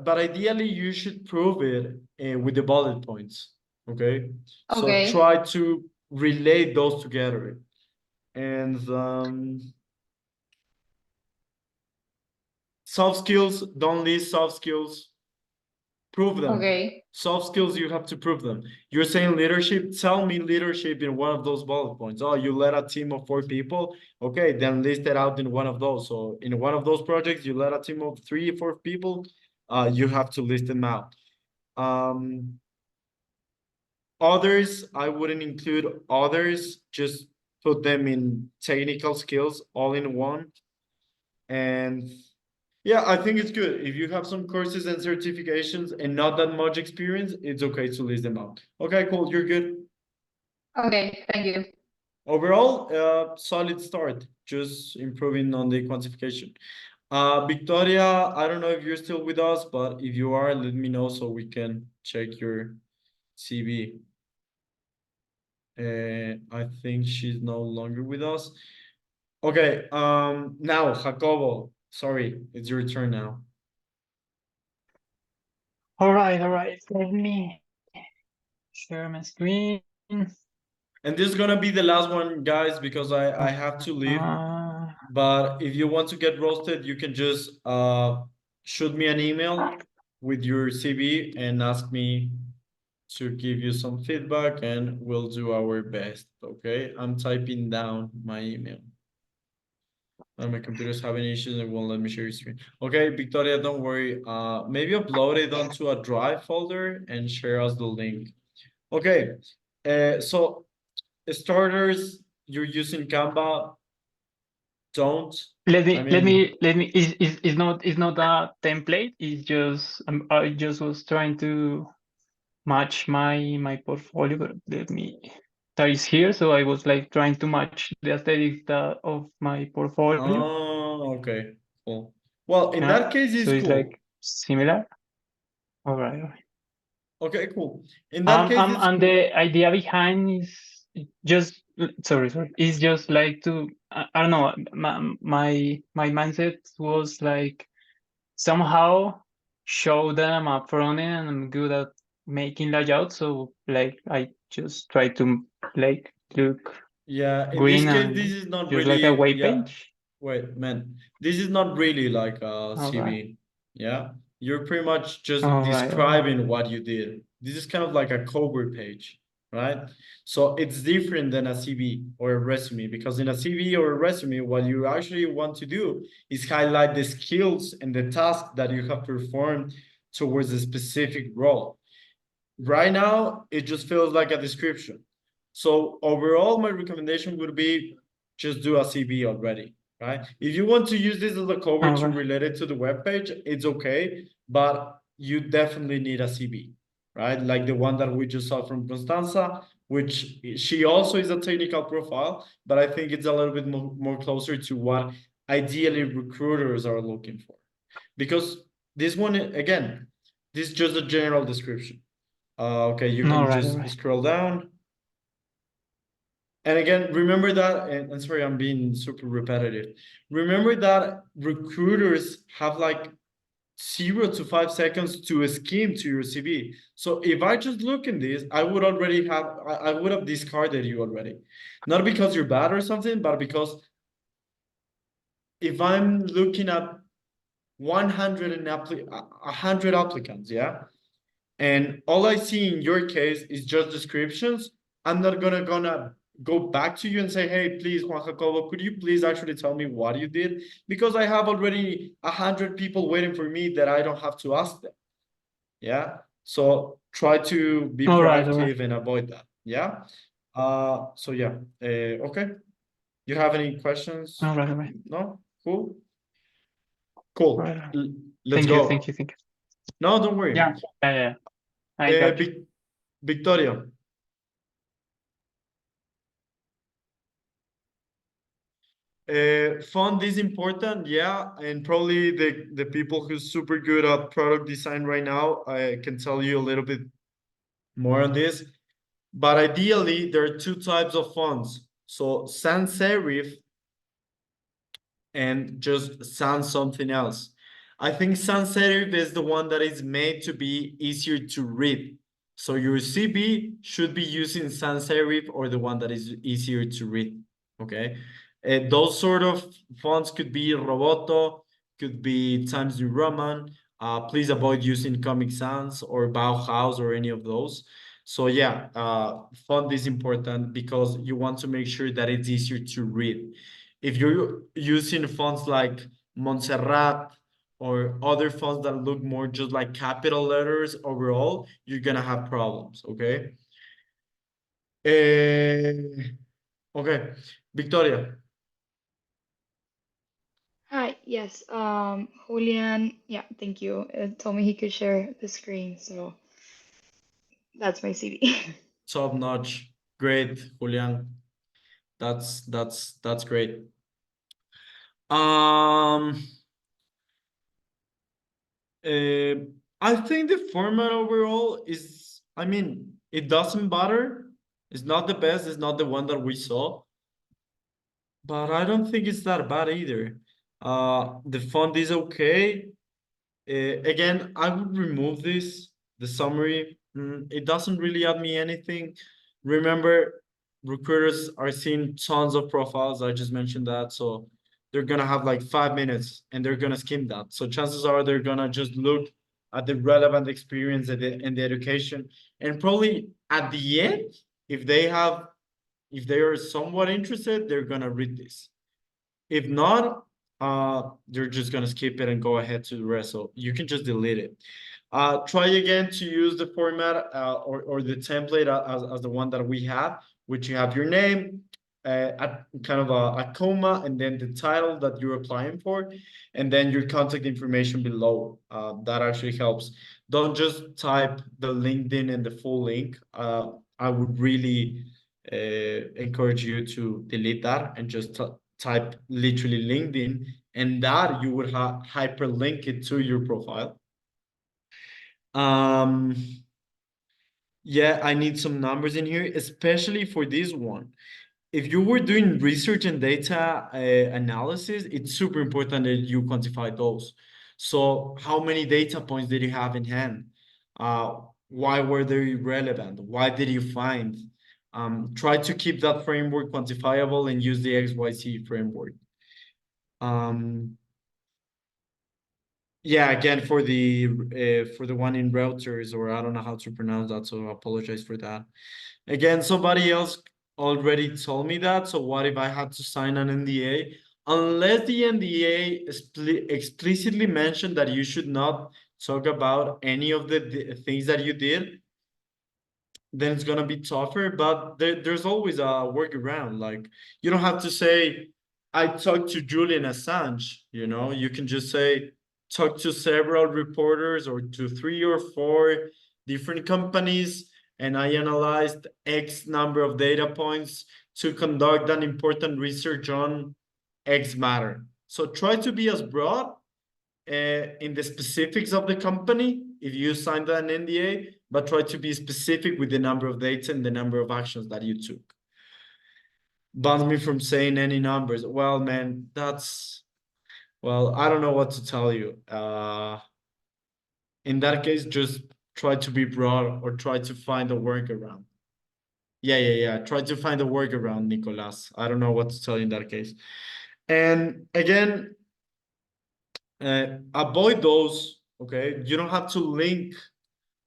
but ideally you should prove it with the bullet points. Okay. Okay. So try to relate those together. And soft skills, don't list soft skills. Prove them. Okay. Soft skills, you have to prove them. You're saying leadership, tell me leadership in one of those bullet points. Oh, you led a team of 4 people. Okay, then list it out in one of those. So in one of those projects, you led a team of 3 or 4 people. You have to list them out. Others, I wouldn't include others, just put them in technical skills all in one. And yeah, I think it's good. If you have some courses and certifications and not that much experience, it's okay to list them out. Okay, cool. You're good. Okay, thank you. Overall, solid start, just improving on the quantification. Victoria, I don't know if you're still with us, but if you are, let me know so we can check your CV. I think she's no longer with us. Okay, now Jacobo, sorry, it's your turn now. All right. Let me share my screen. And this is gonna be the last one, guys, because I have to leave. But if you want to get roasted, you can just shoot me an email with your CV and ask me to give you some feedback, and we'll do our best. Okay, I'm typing down my email. My computer's having issues and won't let me share your screen. Okay, Victoria, don't worry. Maybe upload it onto a Drive folder and share us the link. Okay, so starters, you're using Canva. Don't. Let me. It's not a template. It's just I just was trying to match my portfolio, but that is here. So I was like trying to match the aesthetics of my portfolio. Oh, okay, cool. Well, in that case, it's so it's cool. like similar. All right. Okay, cool. In that case, it's and cool. the idea behind is just sorry. It's just like to I don't know. My mindset was like somehow show them up front end and I'm good at making layout. So like I just try to like look Yeah, in green this case, and this is not just really like a web yeah. page. Wait, man, this is not really like a All CV. right. Yeah, you're pretty much just All right. describing what you did. This is kind of like a cover page. right? So it's different than a CV or a resume, because in a CV or a resume, what you actually want to do is highlight the skills and the task that you have performed towards a specific role. Right now, it just feels like a description. So overall, my recommendation would be just do a CV already, right? If you want to use this as a cover to Okay. relate it to the webpage, it's okay, but you definitely need a CV, right? Like the one that we just saw from Constanza, which she also is a technical profile, but I think it's a little bit more closer to what ideally recruiters are looking for. Because this one, again, this is just a general description. Okay, you can Alright, just alright. scroll down. And again, remember that, and sorry, I'm being super repetitive. Remember that recruiters have like 0 to 5 seconds to skim to your CV. So if I just look in this, I would already have, I would have discarded you already. Not because you're bad or something, but because if I'm looking at 100 applicants, yeah? And all I see in your case is just descriptions. I'm not gonna go back to you and say, hey, please, Juan Jacobo, could you please actually tell me what you did? Because I have already 100 people waiting for me that I don't have to ask them. Yeah. So try to be Alright, proactive alright. and avoid that. Yeah. So yeah. Okay. You have any questions? Alright, alright. No? Cool. Cool. Alright. Let's Thank you, go. thank you, thank you. No, don't worry. Yeah, I got you. Victoria. Font is important, yeah, and probably the people who's super good at product design right now, I can tell you a little bit more on this. But ideally, there are two types of fonts. So sans serif and just sans something else. I think sans serif is the one that is made to be easier to read. So your CV should be using sans serif or the one that is easier to read. Okay. Those sort of fonts could be Roboto, could be Times New Roman. Please avoid using Comic Sans or Bauhaus or any of those. So yeah, font is important because you want to make sure that it's easier to read. If you're using fonts like Montserrat or other fonts that look more just like capital letters overall, you're gonna have problems, okay? Okay, Victoria. Hi, yes. Julian, yeah, thank you. Told me he could share the screen, so that's my CV. Top notch. Great, Julian. That's great. I think the format overall is, I mean, it doesn't matter. It's not the best, it's not the one that we saw. But I don't think it's that bad either. The font is okay. Again, I would remove this, the summary. It doesn't really add me anything. Remember, recruiters are seeing tons of profiles. I just mentioned that. So they're gonna have like 5 minutes and they're gonna skim that. So chances are they're gonna just look at the relevant experience and the education. And probably at the end, if they are somewhat interested, they're gonna read this. If not, they're just gonna skip it and go ahead to the rest. So you can just delete it. Try again to use the format or the template as the one that we have, which you have your name, kind of a comma, and then the title that you're applying for, and then your contact information below. That actually helps. Don't just type the LinkedIn and the full link. I would really encourage you to delete that and just type literally LinkedIn, and that you would hyperlink it to your profile. Yeah, I need some numbers in here, especially for this one. If you were doing research and data analysis, it's super important that you quantify those. So how many data points did you have in hand? Why were they relevant? Why did you find? Try to keep that framework quantifiable and use the XYZ framework. Yeah, again, for the one in routers, or I don't know how to pronounce that, so I apologize for that. Again, somebody else already told me that. So what if I had to sign an NDA? Unless the NDA explicitly mentioned that you should not talk about any of the things that you did, then it's gonna be tougher. But there's always a workaround. Like you don't have to say, I talked to Julian Assange, you know, you can just say, talk to several reporters or to 3 or 4 different companies, and I analyzed X number of data points to conduct an important research on X matter. So try to be as broad in the specifics of the company if you signed an NDA, but try to be specific with the number of dates and the number of actions that you took. Bans me from saying any numbers. Well, man, well, I don't know what to tell you. In that case, just try to be broad or try to find a workaround. Yeah. Try to find a workaround, Nicolas. I don't know what to tell you in that case. And again, avoid those, okay? You don't have to link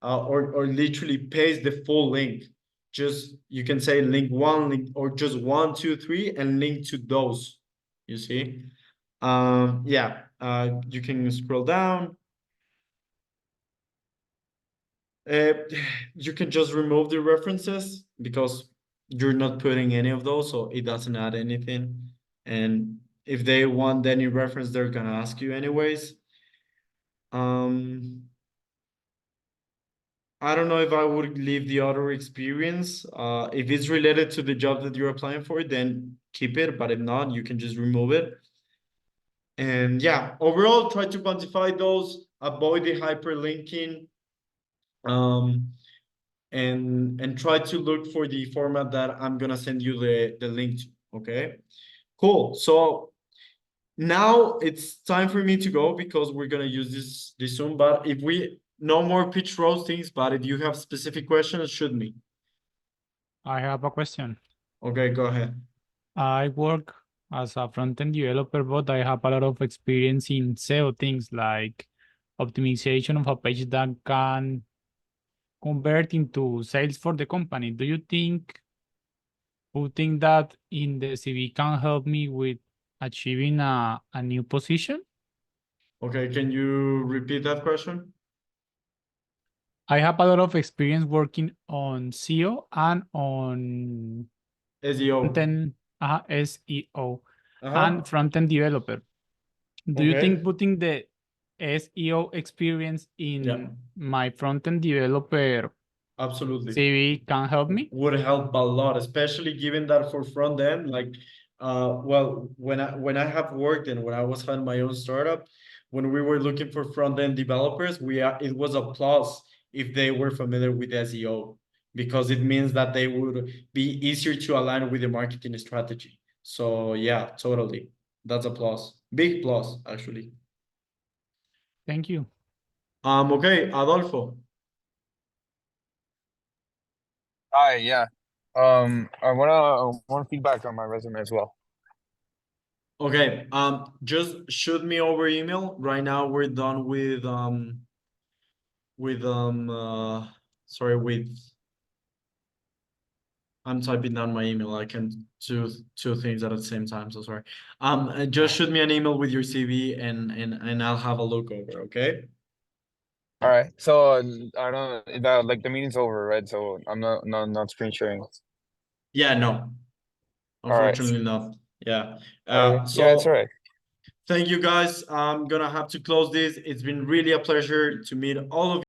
or literally paste the full link. Just, you can say link 1, link, or just 1, 2, 3, and link to those, you see? Yeah, you can scroll down. You can just remove the references because you're not putting any of those, so it doesn't add anything. And if they want any reference, they're gonna ask you anyways. I don't know if I would leave the other experience. If it's related to the job that you're applying for, then keep it. But if not, you can just remove it. And yeah, overall, try to quantify those, avoid the hyperlinking, and try to look for the format that I'm gonna send you the link to. Okay, cool. So now it's time for me to go because we're gonna use this Zoom. But if we no more pitch roastings, but if you have specific questions, shoot me. I have a question. Okay, go ahead. I work as a front-end developer, but I have a lot of experience in SEO things like optimization of a page that can convert into sales for the company. Do you think putting that in the CV can help me with achieving a new position? Okay, can you repeat that question? I have a lot of experience working on SEO and on SEO. front-end, SEO and front-end developer. Do you think putting the SEO experience in my front-end developer absolutely CV can help me? Would help a lot, especially given that for front end, like well, when I have worked and when I was having my own startup, when we were looking for front end developers, it was a plus if they were familiar with SEO, because it means that they would be easier to align with the marketing strategy. So yeah, totally, that's a plus, big plus actually. Thank you. Okay, Adolfo. Hi, yeah. I want feedback on my resume as well. Okay, just shoot me over email. Right now we're done with I'm typing down my email. I can do two things at the same time, so sorry. Just shoot me an email with your CV and I'll have a look over, okay? All right. So I don't know that, like, the meeting's over, right? So I'm not screen sharing. Yeah, no. Unfortunately not. Yeah. Yeah, So it's all right. Thank you guys. I'm gonna have to close this. It's been really a pleasure to meet all of you.